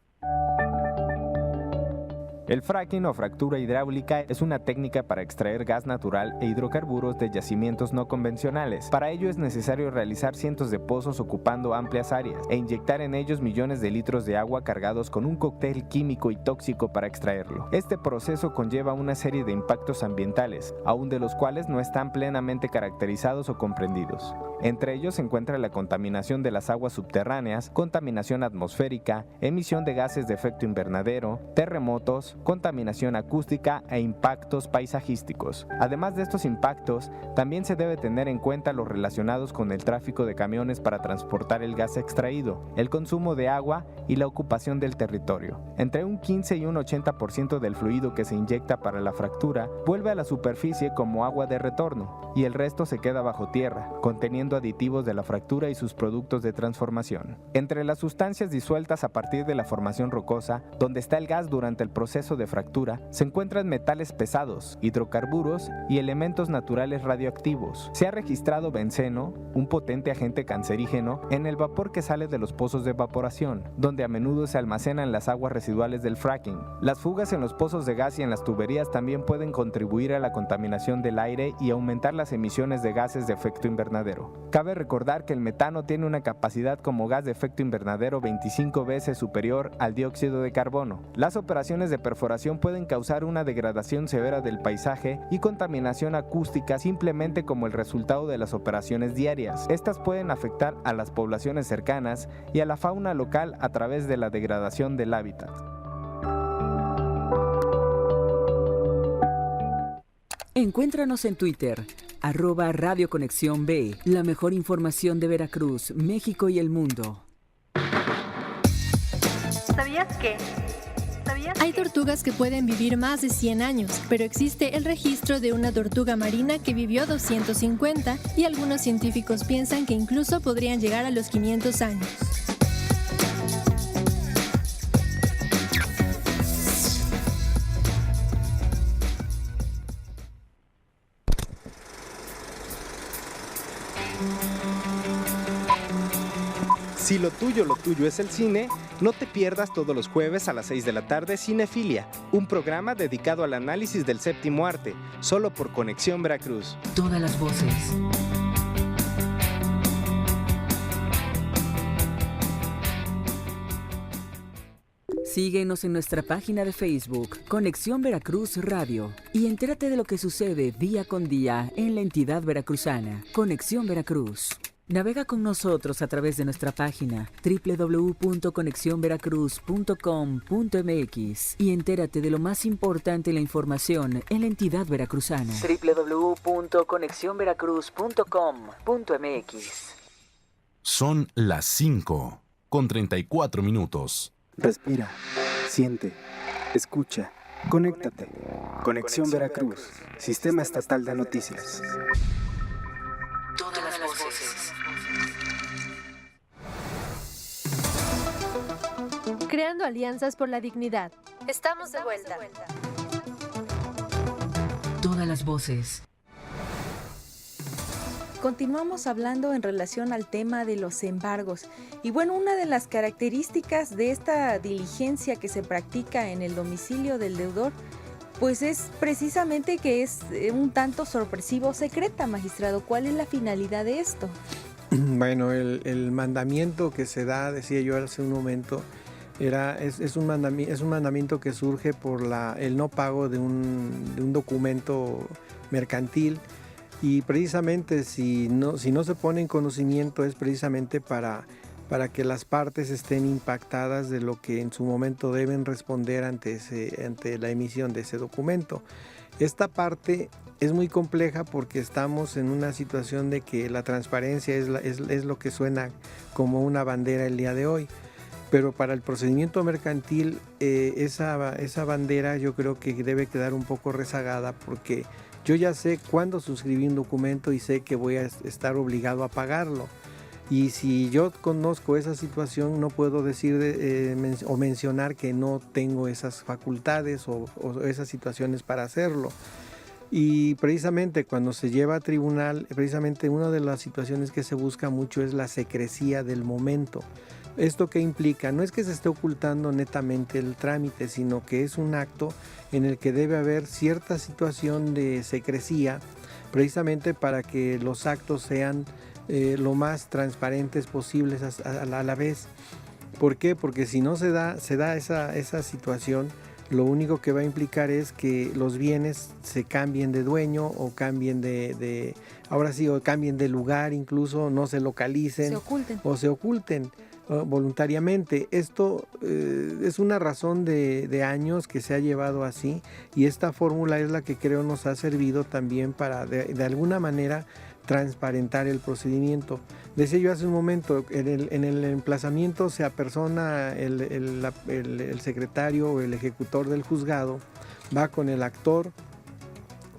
[SPEAKER 9] El fracking o fractura hidráulica es una técnica para extraer gas natural e hidrocarburos de yacimientos no convencionales. Para ello es necesario realizar cientos de pozos ocupando amplias áreas e inyectar en ellos millones de litros de agua cargados con un cóctel químico y tóxico para extraerlo. Este proceso conlleva una serie de impactos ambientales, aún de los cuales no están plenamente caracterizados o comprendidos. Entre ellos se encuentra la contaminación de las aguas subterráneas, contaminación atmosférica, emisión de gases de efecto invernadero, terremotos, contaminación acústica e impactos paisajísticos. Además de estos impactos, también se debe tener en cuenta los relacionados con el tráfico de camiones para transportar el gas extraído, el consumo de agua y la ocupación del territorio. Entre un 15 y un 80% del fluido que se inyecta para la fractura vuelve a la superficie como agua de retorno y el resto se queda bajo tierra, conteniendo aditivos de la fractura y sus productos de transformación. Entre las sustancias disueltas a partir de la formación rocosa, donde está el gas durante el proceso de fractura, se encuentran metales pesados, hidrocarburos y elementos naturales radioactivos. Se ha registrado benceno, un potente agente cancerígeno, en el vapor que sale de los pozos de evaporación, donde a menudo se almacenan las aguas residuales del fracking. Las fugas en los pozos de gas y en las tuberías también pueden contribuir a la contaminación del aire y aumentar las emisiones de gases de efecto invernadero. Cabe recordar que el metano tiene una capacidad como gas de efecto invernadero 25 veces superior al dióxido de carbono. Las operaciones de perforación pueden causar una degradación severa del paisaje y contaminación acústica simplemente como el resultado de las operaciones diarias. Estas pueden afectar a las poblaciones cercanas y a la fauna local a través de la degradación del hábitat.
[SPEAKER 3] Encuéntranos en Twitter, @Radio Conexión B, la mejor información de Veracruz, México y el mundo.
[SPEAKER 2] ¿Sabías qué? Hay tortugas que pueden vivir más de 100 años, pero existe el registro de una tortuga marina que vivió 250 y algunos científicos piensan que incluso podrían llegar a los 500 años.
[SPEAKER 1] Si lo tuyo es el cine, no te pierdas todos los jueves a las 6 de la tarde Cinefilia, un programa dedicado al análisis del séptimo arte, solo por Conexión Veracruz.
[SPEAKER 3] Todas las voces. Síguenos en nuestra página de Facebook, Conexión Veracruz Radio, y entérate de lo que sucede día con día en la entidad veracruzana. Conexión Veracruz. Navega con nosotros a través de nuestra página www.conexionveracruz.com.mx y entérate de lo más importante en la información en la entidad veracruzana. www.conexionveracruz.com.mx.
[SPEAKER 8] Son las 5:34.
[SPEAKER 7] Respira, siente, escucha, conéctate. Conexión Veracruz, Sistema Estatal de Noticias.
[SPEAKER 3] Todas las voces.
[SPEAKER 2] Creando alianzas por la dignidad. Estamos de vuelta.
[SPEAKER 3] Todas las voces.
[SPEAKER 5] Continuamos hablando en relación al tema de los embargos. Y bueno, una de las características de esta diligencia que se practica en el domicilio del deudor, pues es precisamente que es un tanto sorpresiva o secreta, magistrado. ¿Cuál es la finalidad de esto?
[SPEAKER 6] Bueno, el mandamiento que se da, decía yo hace un momento, es un mandamiento que surge por el no pago de un documento mercantil, y precisamente si no se pone en conocimiento es precisamente para que las partes estén impactadas de lo que en su momento deben responder ante la emisión de ese documento. Esta parte es muy compleja porque estamos en una situación de que la transparencia es lo que suena como una bandera el día de hoy. Pero para el procedimiento mercantil esa bandera yo creo que debe quedar un poco rezagada, porque yo ya sé cuándo suscribí un documento y sé que voy a estar obligado a pagarlo. Y si yo conozco esa situación, no puedo decir o mencionar que no tengo esas facultades o esas situaciones para hacerlo. Y precisamente cuando se lleva a tribunal, precisamente una de las situaciones que se busca mucho es la secrecía del momento. ¿Esto qué implica? No es que se esté ocultando netamente el trámite, sino que es un acto en el que debe haber cierta situación de secrecía, precisamente para que los actos sean lo más transparentes posibles a la vez. ¿Por qué? Porque si no se da esa situación, lo único que va a implicar es que los bienes se cambien de dueño o cambien o cambien de lugar, incluso no se localicen o se oculten voluntariamente. Esto es una razón de años que se ha llevado así, y esta fórmula es la que creo nos ha servido también para de alguna manera transparentar el procedimiento. Decía yo hace un momento, en el emplazamiento se apersona el secretario o el ejecutor del juzgado, va con el actor,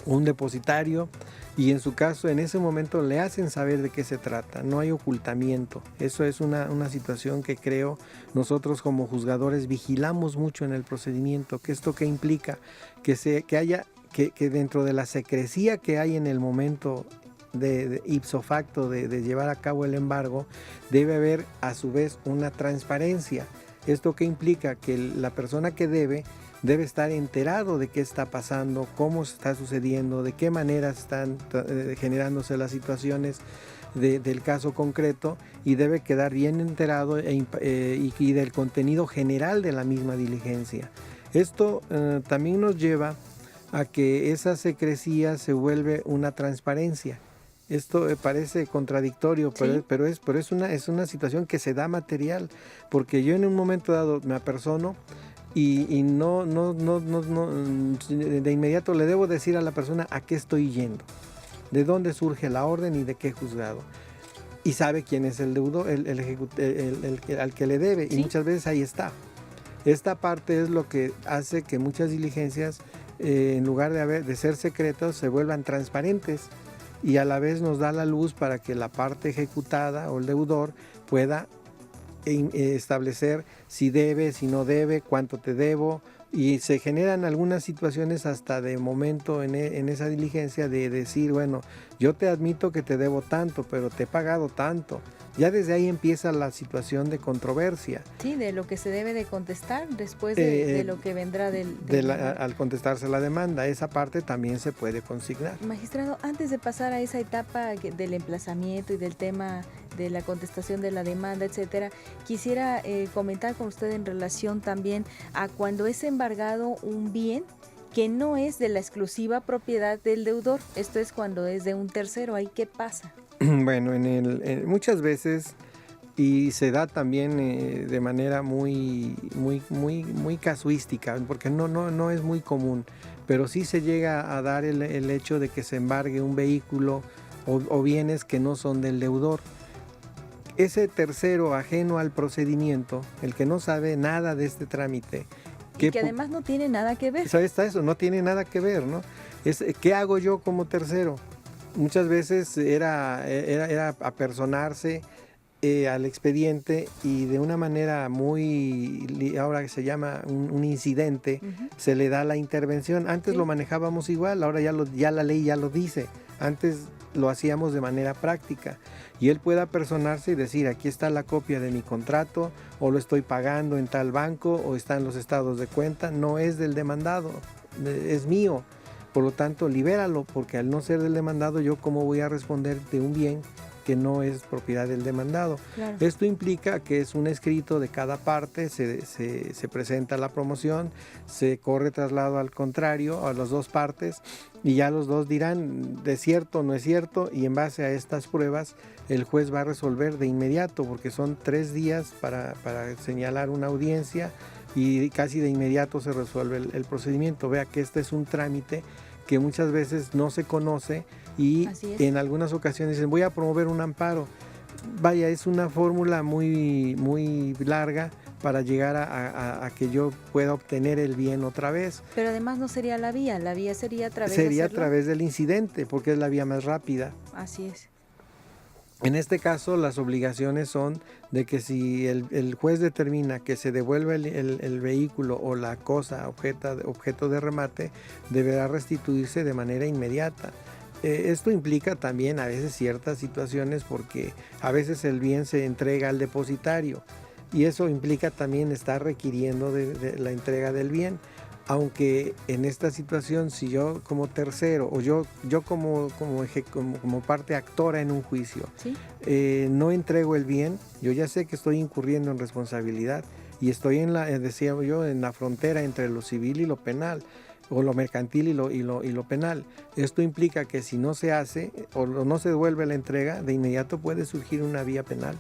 [SPEAKER 6] un depositario, y en su caso en ese momento le hacen saber de qué se trata. No hay ocultamiento. Eso es una situación que creo nosotros como juzgadores vigilamos mucho en el procedimiento. ¿Qué esto qué implica? Que dentro de la secrecía que hay en el momento de ipso facto de llevar a cabo el embargo, debe haber a su vez una transparencia. ¿Esto qué implica? Que la persona que debe estar enterado de qué está pasando, cómo está sucediendo, de qué manera están generándose las situaciones del caso concreto, y debe quedar bien enterado y del contenido general de la misma diligencia. Esto también nos lleva a que esa secrecía se vuelve una transparencia. Esto parece contradictorio, pero es una situación que se da material, porque yo en un momento dado me apersono y no de inmediato le debo decir a la persona a qué estoy yendo, de dónde surge la orden y de qué juzgado, y sabe quién es el deudor, al que le debe, y muchas veces ahí está. Esta parte es lo que hace que muchas diligencias en lugar de ser secretos se vuelvan transparentes, y a la vez nos da la luz para que la parte ejecutada o el deudor pueda establecer si debe, si no debe, cuánto te debo, y se generan algunas situaciones hasta de momento en esa diligencia de decir, bueno, yo te admito que te debo tanto, pero te he pagado tanto. Ya desde ahí empieza la situación de controversia.
[SPEAKER 5] Sí, de lo que se debe de contestar después de lo que vendrá
[SPEAKER 6] al contestarse la demanda. Esa parte también se puede consignar.
[SPEAKER 5] Magistrado, antes de pasar a esa etapa del emplazamiento y del tema de la contestación de la demanda, etcétera, quisiera comentar con usted en relación también a cuando es embargado un bien que no es de la exclusiva propiedad del deudor. Esto es cuando es de un tercero. ¿Ahí qué pasa?
[SPEAKER 6] Bueno, muchas veces, y se da también de manera muy casuística, porque no es muy común, pero sí se llega a dar el hecho de que se embargue un vehículo o bienes que no son del deudor. Ese tercero ajeno al procedimiento, el que no sabe nada de este trámite,
[SPEAKER 5] que además no tiene nada que ver.
[SPEAKER 6] Está eso, no tiene nada que ver, ¿no? ¿Qué hago yo como tercero? Muchas veces era apersonarse al expediente y de una manera ahora que se llama un incidente, se le da la intervención. Antes lo manejábamos igual, ahora ya la ley ya lo dice. Antes lo hacíamos de manera práctica, y él puede apersonarse y decir, aquí está la copia de mi contrato, o lo estoy pagando en tal banco, o están los estados de cuenta, no es del demandado, es mío, por lo tanto libéralo, porque al no ser del demandado, yo cómo voy a responder de un bien que no es propiedad del demandado.
[SPEAKER 5] Claro.
[SPEAKER 6] Esto implica que es un escrito de cada parte, se presenta la promoción, se corre traslado al contrario, a las dos partes, y ya los dos dirán de cierto o no es cierto, y en base a estas pruebas el juez va a resolver de inmediato, porque son 3 días para señalar una audiencia y casi de inmediato se resuelve el procedimiento. Vea que este es un trámite que muchas veces no se conoce y en algunas ocasiones dicen voy a promover un amparo. Vaya, es una fórmula muy, muy larga para llegar a que yo pueda obtener el bien otra vez.
[SPEAKER 5] Pero además no sería la vía sería a través
[SPEAKER 6] Sería a través del incidente, porque es la vía más rápida.
[SPEAKER 5] Así es.
[SPEAKER 6] En este caso, las obligaciones son de que si el juez determina que se devuelve el vehículo o la cosa objeto de remate, deberá restituirse de manera inmediata. Esto implica también a veces ciertas situaciones, porque a veces el bien se entrega al depositario y eso implica también estar requiriendo de la entrega del bien. Aunque en esta situación, si yo como tercero o yo como parte actora en un juicio,
[SPEAKER 5] ¿sí?
[SPEAKER 6] No entrego el bien, yo ya sé que estoy incurriendo en responsabilidad y estoy en la frontera entre lo civil y lo penal, o lo mercantil y lo penal. Esto implica que si no se hace o no se devuelve la entrega, de inmediato puede surgir una vía penal.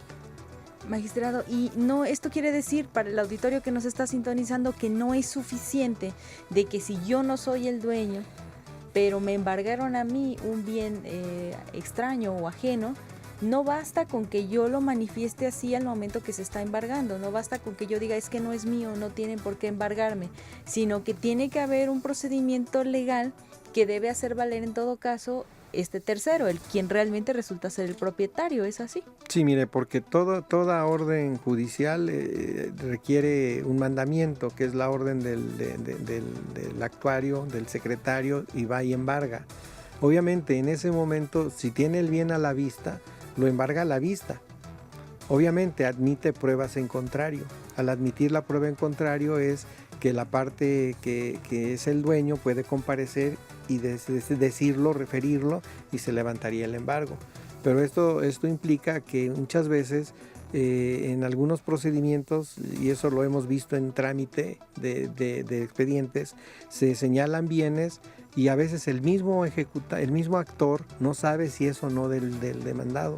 [SPEAKER 5] Magistrado, y no, esto quiere decir para el auditorio que nos está sintonizando que no es suficiente de que si yo no soy el dueño, pero me embargaron a mí un bien extraño o ajeno, no basta con que yo lo manifieste así al momento que se está embargando, no basta con que yo diga es que no es mío, no tienen por qué embargarme, sino que tiene que haber un procedimiento legal que debe hacer valer en todo caso este tercero, el quien realmente resulta ser el propietario, ¿es así?
[SPEAKER 6] Sí, mire, porque toda orden judicial requiere un mandamiento, que es la orden del actuario, del secretario, y va y embarga. Obviamente, en ese momento, si tiene el bien a la vista, lo embarga a la vista. Obviamente, admite pruebas en contrario. Al admitir la prueba en contrario es que la parte que es el dueño puede comparecer y decirlo, referirlo, y se levantaría el embargo. Pero esto implica que muchas veces en algunos procedimientos, y eso lo hemos visto en trámite de expedientes, se señalan bienes y a veces el mismo actor no sabe si es o no del demandado,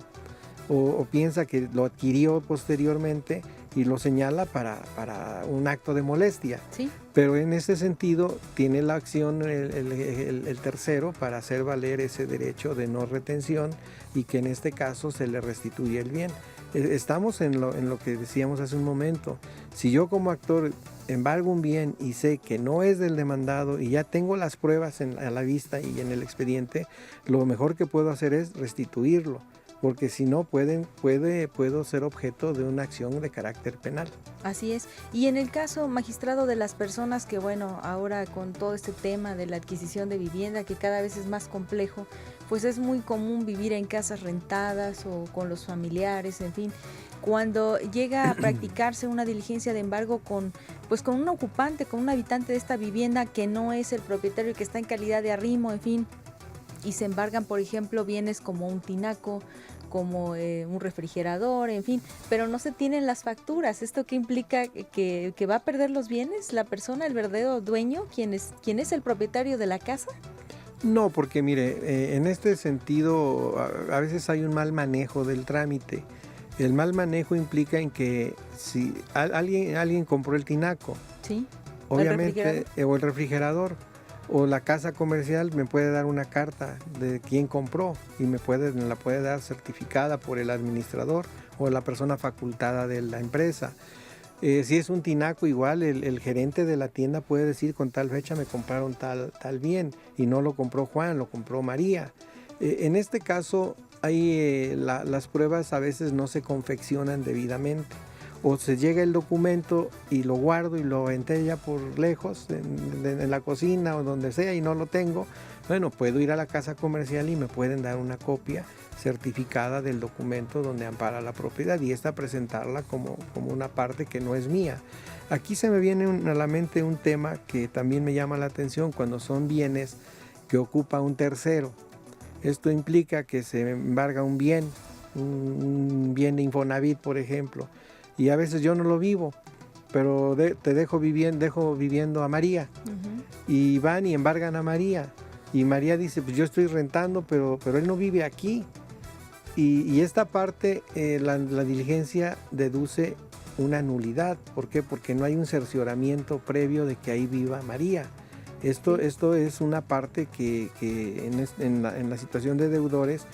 [SPEAKER 6] o piensa que lo adquirió posteriormente y lo señala para un acto de molestia.
[SPEAKER 5] ¿Sí?
[SPEAKER 6] Pero en ese sentido tiene la acción el tercero para hacer valer ese derecho de no retención y que en este caso se le restituye el bien. Estamos en lo que decíamos hace un momento. Si yo como actor embargo un bien y sé que no es del demandado y ya tengo las pruebas a la vista y en el expediente, lo mejor que puedo hacer es restituirlo, porque si no puedo ser objeto de una acción de carácter penal.
[SPEAKER 5] Así es. Y en el caso, magistrado, de las personas que, bueno, ahora con todo este tema de la adquisición de vivienda, que cada vez es más complejo, pues es muy común vivir en casas rentadas o con los familiares, en fin. Cuando llega a practicarse una diligencia de embargo con un ocupante, con un habitante de esta vivienda que no es el propietario y que está en calidad de arrimo, en fin, y se embargan, por ejemplo, bienes como un tinaco, como un refrigerador, en fin, pero no se tienen las facturas. ¿Esto qué implica? ¿Que va a perder los bienes la persona, el verdadero dueño, quien es el propietario de la casa?
[SPEAKER 6] No, porque mire, en este sentido a veces hay un mal manejo del trámite. El mal manejo implica en que si alguien compró el tinaco,
[SPEAKER 5] ¿sí?,
[SPEAKER 6] obviamente, o el refrigerador, o la casa comercial me puede dar una carta de quién compró y me la puede dar certificada por el administrador o la persona facultada de la empresa. Si es un tinaco, igual el gerente de la tienda puede decir con tal fecha me compraron tal bien y no lo compró Juan, lo compró María. En este caso las pruebas a veces no se confeccionan debidamente o se llega el documento y lo guardo y lo aventé ya por lejos, en la cocina o donde sea y no lo tengo, bueno, puedo ir a la casa comercial y me pueden dar una copia certificada del documento donde ampara la propiedad y esta presentarla como una parte que no es mía. Aquí se me viene a la mente un tema que también me llama la atención cuando son bienes que ocupa un tercero. Esto implica que se embarga un bien de Infonavit, por ejemplo, y a veces yo no lo vivo, pero dejo viviendo a María, y van y embargan a María, y María dice, pues yo estoy rentando, pero él no vive aquí, y esta parte la diligencia deduce una nulidad. ¿Por qué? Porque no hay un cercioramiento previo de que ahí viva María. Esto es una parte que en la situación de deudores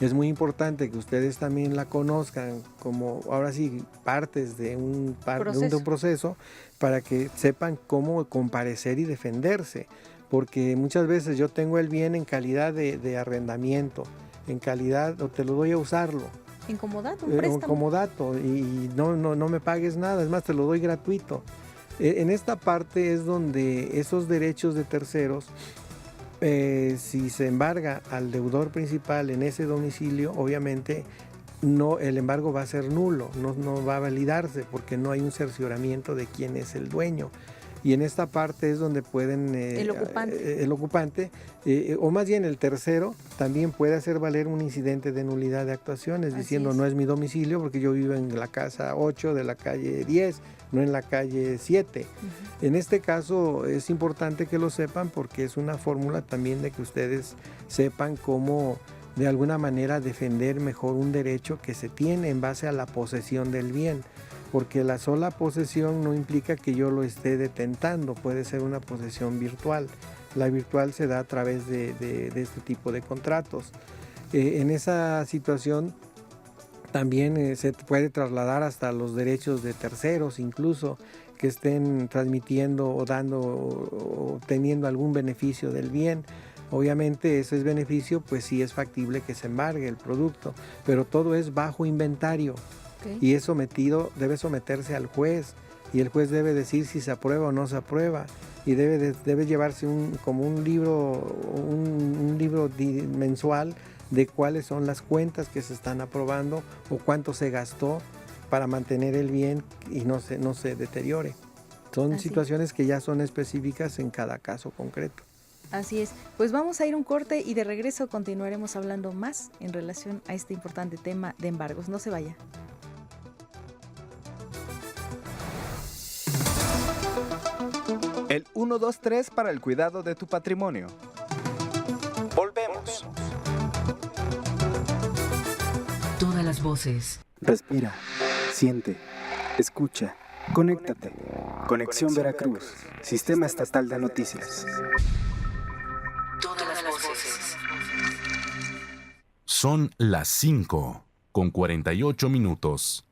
[SPEAKER 6] es muy importante que ustedes también la conozcan como, ahora sí, partes de un proceso para que sepan cómo comparecer y defenderse. Porque muchas veces yo tengo el bien en calidad de arrendamiento, en calidad, o te lo doy a usarlo.
[SPEAKER 5] En comodato, un préstamo.
[SPEAKER 6] Comodato, y no me pagues nada, es más, te lo doy gratuito. En esta parte es donde esos derechos de terceros, si se embarga al deudor principal en ese domicilio, obviamente el embargo va a ser nulo, no va a validarse porque no hay un cercioramiento de quién es el dueño. Y en esta parte es donde pueden el ocupante o más bien el tercero también puede hacer valer un incidente de nulidad de actuaciones, diciendo no es mi domicilio porque yo vivo en la casa 8 de la calle 10, no en la calle 7. En este caso es importante que lo sepan porque es una fórmula también de que ustedes sepan cómo de alguna manera defender mejor un derecho que se tiene en base a la posesión del bien. Porque la sola posesión no implica que yo lo esté detentando, puede ser una posesión virtual. La virtual se da a través de este tipo de contratos. En esa situación también se puede trasladar hasta los derechos de terceros, incluso que estén transmitiendo o dando o teniendo algún beneficio del bien. Obviamente ese beneficio pues sí es factible que se embargue el producto, pero todo es bajo inventario. Y es debe someterse al juez y el juez debe decir si se aprueba o no se aprueba y debe llevarse un libro mensual de cuáles son las cuentas que se están aprobando o cuánto se gastó para mantener el bien y no se deteriore. Son situaciones que ya son específicas en cada caso concreto.
[SPEAKER 5] Así es, pues vamos a ir un corte y de regreso continuaremos hablando más en relación a este importante tema de embargos. No se vaya.
[SPEAKER 1] El 123 para el cuidado de tu patrimonio. Volvemos.
[SPEAKER 3] Todas las voces.
[SPEAKER 7] Respira, siente, escucha, conéctate. Conexión Veracruz, Sistema Estatal de Noticias.
[SPEAKER 3] Todas las voces.
[SPEAKER 8] Son las 5:48.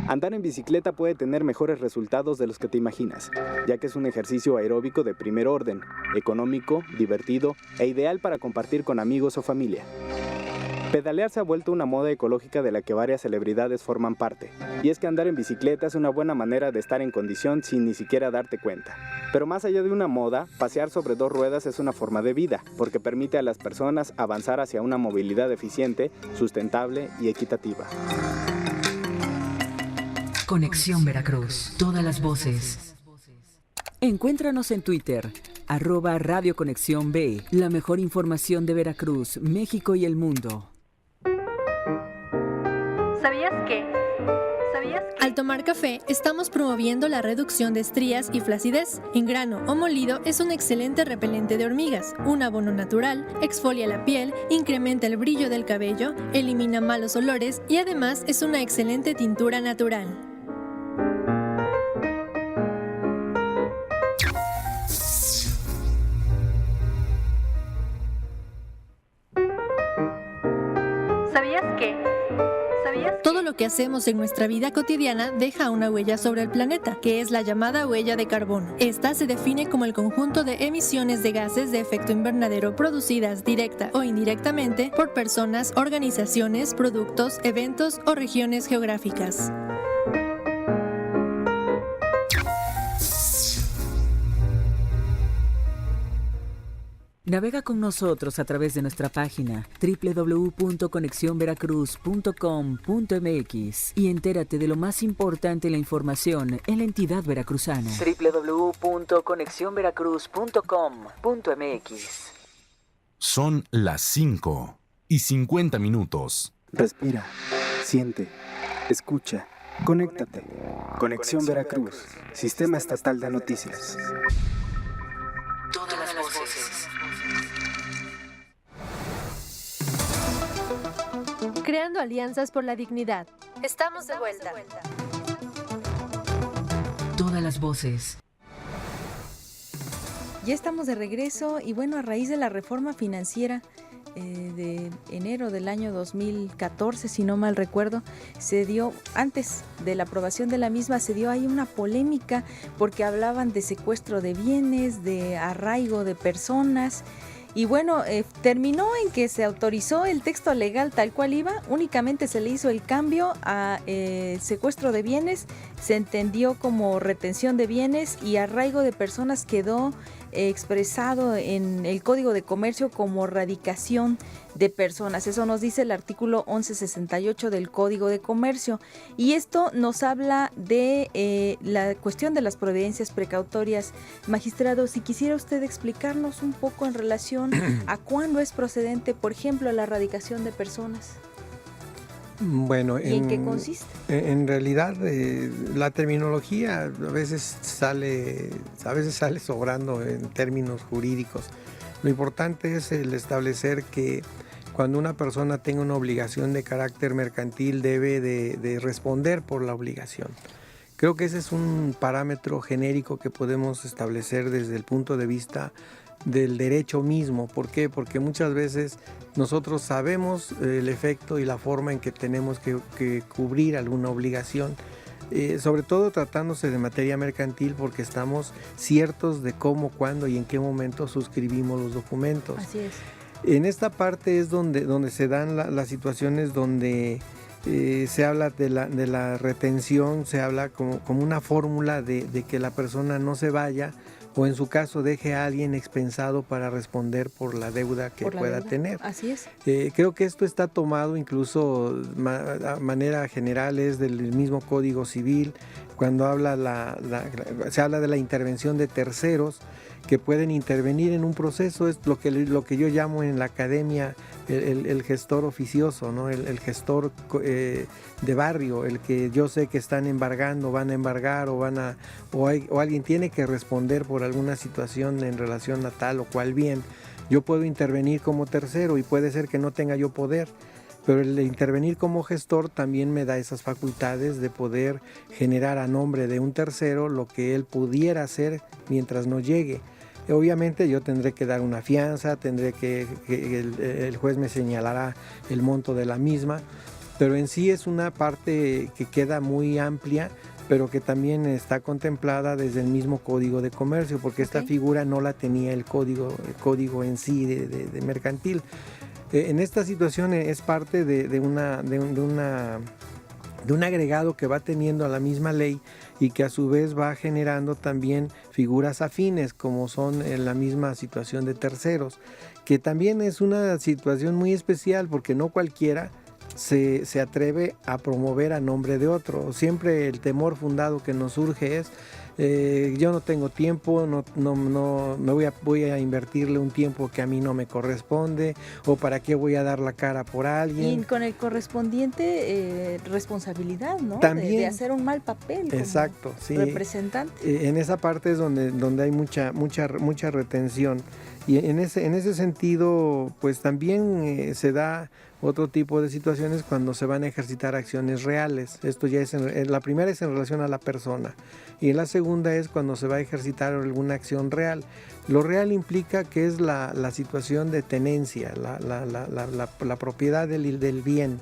[SPEAKER 1] Andar en bicicleta puede tener mejores resultados de los que te imaginas, ya que es un ejercicio aeróbico de primer orden, económico, divertido e ideal para compartir con amigos o familia. Pedalear se ha vuelto una moda ecológica de la que varias celebridades forman parte, y es que andar en bicicleta es una buena manera de estar en condición sin ni siquiera darte cuenta. Pero más allá de una moda, pasear sobre dos ruedas es una forma de vida, porque permite a las personas avanzar hacia una movilidad eficiente, sustentable y equitativa.
[SPEAKER 3] Conexión Veracruz. Todas las voces. Encuéntranos en Twitter, @Radio Conexión B, la mejor información de Veracruz, México y el mundo.
[SPEAKER 2] ¿Sabías que? Al tomar café, estamos promoviendo la reducción de estrías y flacidez. En grano o molido es un excelente repelente de hormigas, un abono natural, exfolia la piel, incrementa el brillo del cabello, elimina malos olores y además es una excelente tintura natural. que hacemos en nuestra vida cotidiana deja una huella sobre el planeta, que es la llamada huella de carbono. Esta se define como el conjunto de emisiones de gases de efecto invernadero producidas directa o indirectamente por personas, organizaciones, productos, eventos o regiones geográficas.
[SPEAKER 3] Navega con nosotros a través de nuestra página www.conexionveracruz.com.mx y entérate de lo más importante en la información en la entidad veracruzana. www.conexionveracruz.com.mx.
[SPEAKER 8] Son las 5:50.
[SPEAKER 7] Respira, siente, escucha, conéctate. Conexión Veracruz, Sistema Estatal de Noticias.
[SPEAKER 3] Todas las voces.
[SPEAKER 2] Creando alianzas por la dignidad. Estamos de vuelta.
[SPEAKER 3] Todas las voces.
[SPEAKER 5] Ya estamos de regreso y bueno, a raíz de la reforma financiera de enero del año 2014, si no mal recuerdo, se dio, antes de la aprobación de la misma, se dio ahí una polémica porque hablaban de secuestro de bienes, de arraigo de personas. Y bueno, terminó en que se autorizó el texto legal tal cual iba, únicamente se le hizo el cambio a secuestro de bienes, se entendió como retención de bienes y arraigo de personas quedó expresado en el Código de Comercio como radicación de personas. Eso nos dice el artículo 1168 del Código de Comercio. Y esto nos habla de la cuestión de las providencias precautorias. Magistrado, si quisiera usted explicarnos un poco en relación a cuándo es procedente, por ejemplo, la radicación de personas.
[SPEAKER 6] Bueno,
[SPEAKER 5] ¿Y en qué consiste?
[SPEAKER 6] En realidad, la terminología a veces sale sobrando en términos jurídicos. Lo importante es el establecer que cuando una persona tenga una obligación de carácter mercantil debe de responder por la obligación. Creo que ese es un parámetro genérico que podemos establecer desde el punto de vista del derecho mismo. ¿Por qué? Porque muchas veces nosotros sabemos el efecto y la forma en que tenemos que cubrir alguna obligación, sobre todo tratándose de materia mercantil, porque estamos ciertos de cómo, cuándo y en qué momento suscribimos los documentos.
[SPEAKER 5] Así es.
[SPEAKER 6] En esta parte es donde se dan las situaciones donde se habla de la retención, se habla como una fórmula de que la persona no se vaya, o en su caso deje a alguien expensado para responder por la deuda que pueda tener. Así es. Creo que esto está tomado incluso a manera general, es del mismo Código Civil, cuando se habla de la intervención de terceros que pueden intervenir en un proceso. Es lo que yo llamo en la academia el gestor oficioso, ¿no? El gestor de barrio, el que yo sé que están embargando, van a embargar o alguien tiene que responder por alguna situación en relación a tal o cual bien. Yo puedo intervenir como tercero y puede ser que no tenga yo poder, pero el intervenir como gestor también me da esas facultades de poder generar a nombre de un tercero lo que él pudiera hacer mientras no llegue. Obviamente yo tendré que dar una fianza, tendré que el juez me señalará el monto de la misma, pero en sí es una parte que queda muy amplia, pero que también está contemplada desde el mismo Código de Comercio, porque esta figura no la tenía el código en sí de mercantil. En esta situación es parte de un agregado que va teniendo a la misma ley y que a su vez va generando también figuras afines, como son en la misma situación de terceros, que también es una situación muy especial porque no cualquiera se atreve a promover a nombre de otro. Siempre el temor fundado que nos surge es yo no tengo tiempo, no voy a invertirle un tiempo que a mí no me corresponde, o para qué voy a dar la cara por alguien.
[SPEAKER 5] Y con el correspondiente responsabilidad, ¿no?
[SPEAKER 6] También,
[SPEAKER 5] de hacer un mal papel como
[SPEAKER 6] exacto, sí.
[SPEAKER 5] representante.
[SPEAKER 6] En esa parte es donde hay mucha retención. Y en ese sentido, pues también se da otro tipo de situaciones cuando se van a ejercitar acciones reales. Esto ya la primera es en relación a la persona y la segunda es cuando se va a ejercitar alguna acción real. Lo real implica que es la situación de tenencia, la propiedad del bien.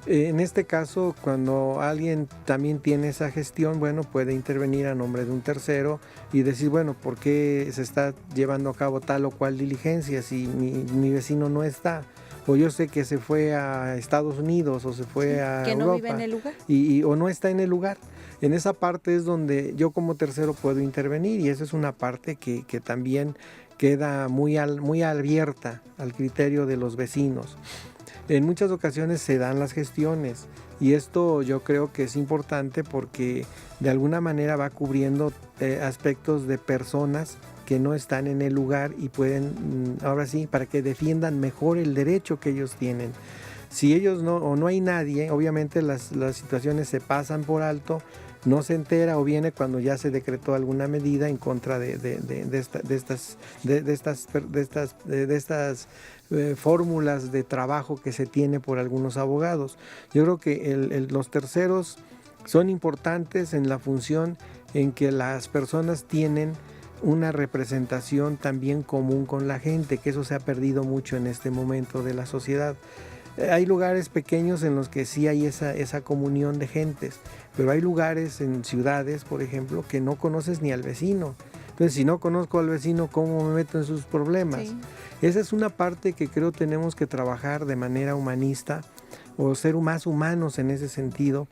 [SPEAKER 6] En este caso, cuando alguien también tiene esa gestión, bueno, puede intervenir a nombre de un tercero y decir, bueno, ¿por qué se está llevando a cabo tal o cual diligencia si mi vecino no está? O yo sé que se fue a Estados Unidos o se fue a
[SPEAKER 5] que
[SPEAKER 6] Europa,
[SPEAKER 5] no vive en el lugar.
[SPEAKER 6] O no está en el lugar. En esa parte es donde yo como tercero puedo intervenir, y esa es una parte que también queda muy abierta al criterio de los vecinos. En muchas ocasiones se dan las gestiones, y esto yo creo que es importante porque de alguna manera va cubriendo aspectos de personas que no están en el lugar y pueden, ahora sí, para que defiendan mejor el derecho que ellos tienen. Si ellos no hay nadie, obviamente las situaciones se pasan por alto, no se entera o viene cuando ya se decretó alguna medida en contra de estas fórmulas de trabajo que se tiene por algunos abogados. Yo creo que los terceros son importantes en la función en que las personas tienen una representación también común con la gente, que eso se ha perdido mucho en este momento de la sociedad. Hay lugares pequeños en los que sí hay esa comunión de gentes, pero hay lugares en ciudades, por ejemplo, que no conoces ni al vecino. Entonces, si no conozco al vecino, ¿cómo me meto en sus problemas? Sí. Esa es una parte que creo tenemos que trabajar de manera humanista, o ser más humanos en ese sentido,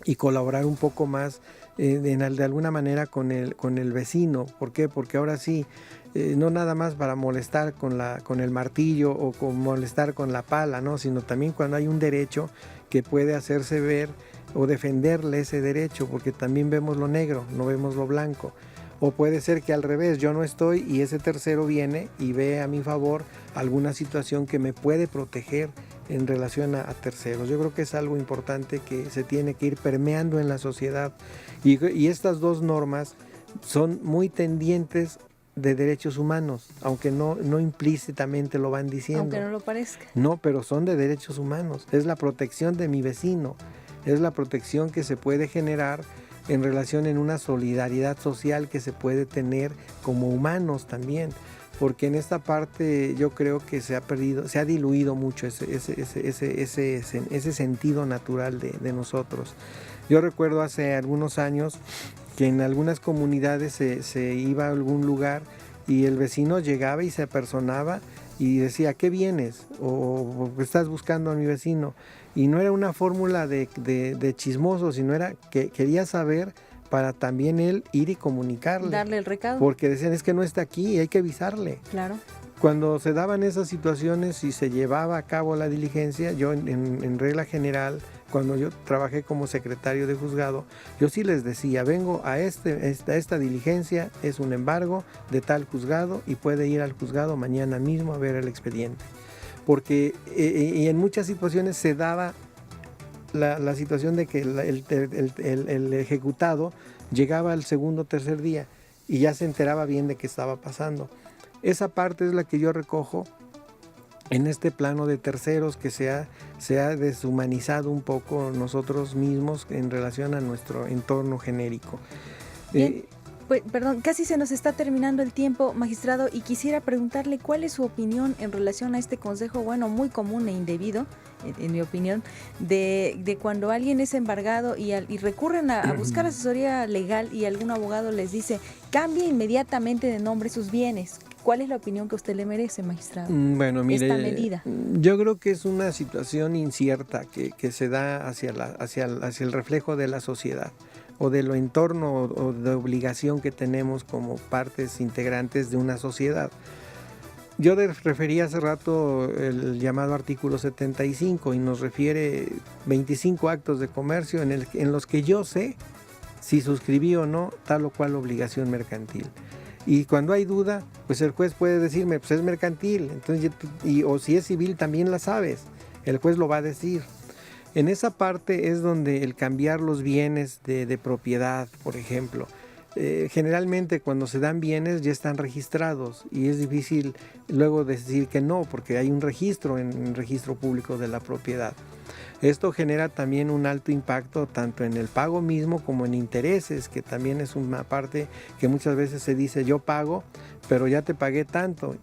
[SPEAKER 6] y colaborar un poco más de alguna manera con el vecino. ¿Por qué? Porque ahora sí, no nada más para molestar con el martillo o con molestar con la pala, ¿no? Sino también cuando hay un derecho que puede hacerse ver o defenderle ese derecho, porque también vemos lo negro, no vemos lo blanco. O puede ser que al revés, yo no estoy y ese tercero viene y ve a mi favor alguna situación que me puede proteger en relación a terceros. Yo creo que es algo importante que se tiene que ir permeando en la sociedad, y estas dos normas son muy tendientes de derechos humanos, aunque no implícitamente lo van diciendo.
[SPEAKER 5] Aunque no lo parezca.
[SPEAKER 6] No, pero son de derechos humanos. Es la protección de mi vecino, es la protección que se puede generar en relación en una solidaridad social que se puede tener como humanos también, porque en esta parte yo creo que se ha diluido mucho ese sentido natural de nosotros. Yo recuerdo hace algunos años que en algunas comunidades se iba a algún lugar y el vecino llegaba y se apersonaba y decía, ¿a qué vienes? O estás buscando a mi vecino. Y no era una fórmula de chismoso, sino era que quería saber para también él ir y comunicarle.
[SPEAKER 5] Darle el recado.
[SPEAKER 6] Porque decían, es que no está aquí y hay que avisarle.
[SPEAKER 5] Claro.
[SPEAKER 6] Cuando se daban esas situaciones y se llevaba a cabo la diligencia, yo en regla general, cuando yo trabajé como secretario de juzgado, yo sí les decía, vengo a esta diligencia, es un embargo de tal juzgado y puede ir al juzgado mañana mismo a ver el expediente. Porque y en muchas situaciones se daba la situación de que el ejecutado llegaba al segundo o tercer día y ya se enteraba bien de qué estaba pasando. Esa parte es la que yo recojo en este plano de terceros, que se ha deshumanizado un poco nosotros mismos en relación a nuestro entorno genérico.
[SPEAKER 5] Pues, perdón, casi se nos está terminando el tiempo, magistrado, y quisiera preguntarle cuál es su opinión en relación a este consejo, bueno, muy común e indebido, en mi opinión, de cuando alguien es embargado y recurren a buscar asesoría legal y algún abogado les dice, cambie inmediatamente de nombre sus bienes. ¿Cuál es la opinión que usted le merece, magistrado?
[SPEAKER 6] Bueno, mire,
[SPEAKER 5] esta medida.
[SPEAKER 6] Yo creo que es una situación incierta que se da hacia el reflejo de la sociedad, o de lo entorno o de obligación que tenemos como partes integrantes de una sociedad. Yo refería hace rato el llamado artículo 75 y nos refiere 25 actos de comercio en los que yo sé si suscribí o no tal o cual obligación mercantil. Y cuando hay duda, pues el juez puede decirme, pues es mercantil, entonces, o si es civil también la sabes, el juez lo va a decir. En esa parte es donde el cambiar los bienes de propiedad, por ejemplo, generalmente cuando se dan bienes ya están registrados y es difícil luego decir que no, porque hay un registro en el registro público de la propiedad. Esto genera también un alto impacto tanto en el pago mismo como en intereses, que también es una parte que muchas veces se dice yo pago, pero ya te pagué tanto,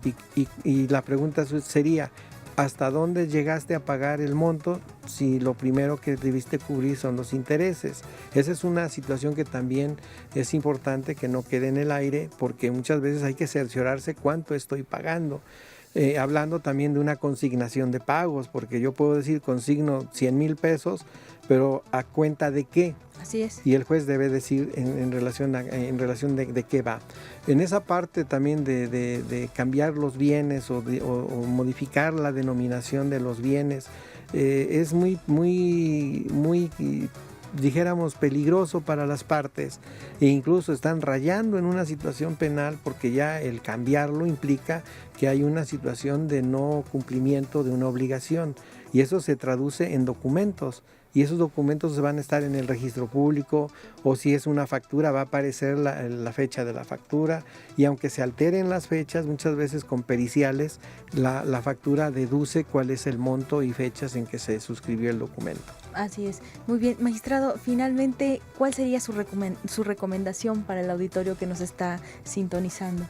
[SPEAKER 6] y la pregunta sería, hasta dónde llegaste a pagar el monto si lo primero que debiste cubrir son los intereses. Esa es una situación que también es importante que no quede en el aire, porque muchas veces hay que cerciorarse cuánto estoy pagando. Hablando también de una consignación de pagos, porque yo puedo decir consigno 100,000 pesos, pero ¿a cuenta de qué?
[SPEAKER 5] Así es.
[SPEAKER 6] Y el juez debe decir en relación de qué va. En esa parte también de cambiar los bienes o modificar la denominación de los bienes, es muy dijéramos peligroso para las partes, e incluso están rayando en una situación penal, porque ya el cambiarlo implica que hay una situación de no cumplimiento de una obligación, y eso se traduce en documentos, y esos documentos van a estar en el registro público, o si es una factura va a aparecer la fecha de la factura, y aunque se alteren las fechas, muchas veces con periciales, la factura deduce cuál es el monto y fechas en que se suscribió el documento.
[SPEAKER 5] Así es. Muy bien, magistrado, finalmente, ¿cuál sería su recomendación para el auditorio que nos está sintonizando?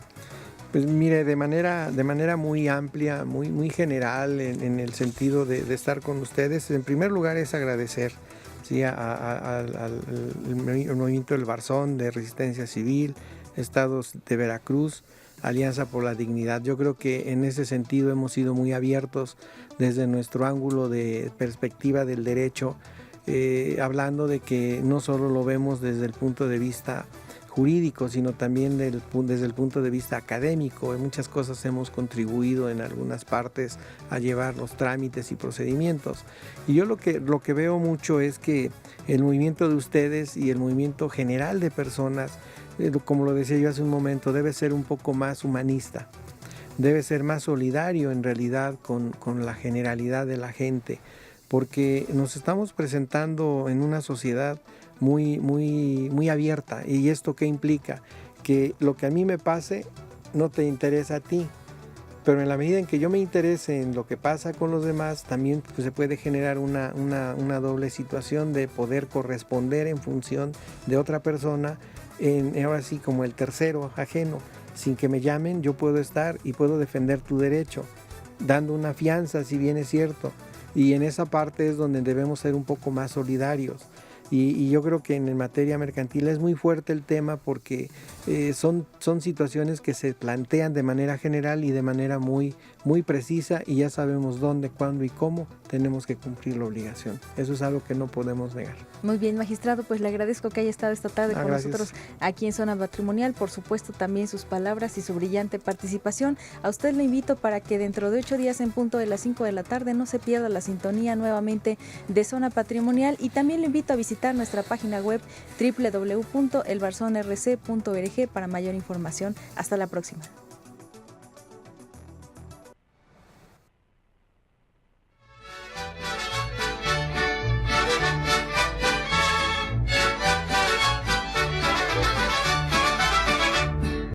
[SPEAKER 6] Pues mire, de manera muy amplia, muy general, en el sentido de estar con ustedes, en primer lugar es agradecer, ¿sí?, al movimiento del Barzón de Resistencia Civil, Estados de Veracruz, Alianza por la Dignidad. Yo creo que en ese sentido hemos sido muy abiertos desde nuestro ángulo de perspectiva del derecho, hablando de que no solo lo vemos desde el punto de vista jurídico, sino también desde el punto de vista académico. En muchas cosas hemos contribuido en algunas partes a llevar los trámites y procedimientos. Y yo lo que veo mucho es que el movimiento de ustedes y el movimiento general de personas, como lo decía yo hace un momento, debe ser un poco más humanista, debe ser más solidario en realidad con la generalidad de la gente, porque nos estamos presentando en una sociedad muy abierta. ¿Y esto qué implica? Que lo que a mí me pase no te interesa a ti, pero en la medida en que yo me interese en lo que pasa con los demás, también pues, se puede generar una doble situación de poder corresponder en función de otra persona, ahora sí como el tercero ajeno. Sin que me llamen, yo puedo estar y puedo defender tu derecho, dando una fianza, si bien es cierto. Y en esa parte es donde debemos ser un poco más solidarios. Y yo creo que en materia mercantil es muy fuerte el tema, porque son situaciones que se plantean de manera general y de manera muy precisa, y ya sabemos dónde, cuándo y cómo tenemos que cumplir la obligación. Eso es algo que no podemos negar.
[SPEAKER 5] Muy bien, magistrado, pues le agradezco que haya estado esta tarde con nosotros aquí en Zona Patrimonial, por supuesto también sus palabras y su brillante participación. A usted le invito para que dentro de 8 días en punto de las 5 de la tarde no se pierda la sintonía nuevamente de Zona Patrimonial, y también le invito a visitar nuestra página web www.elbarzonrc.org para mayor información. Hasta la próxima.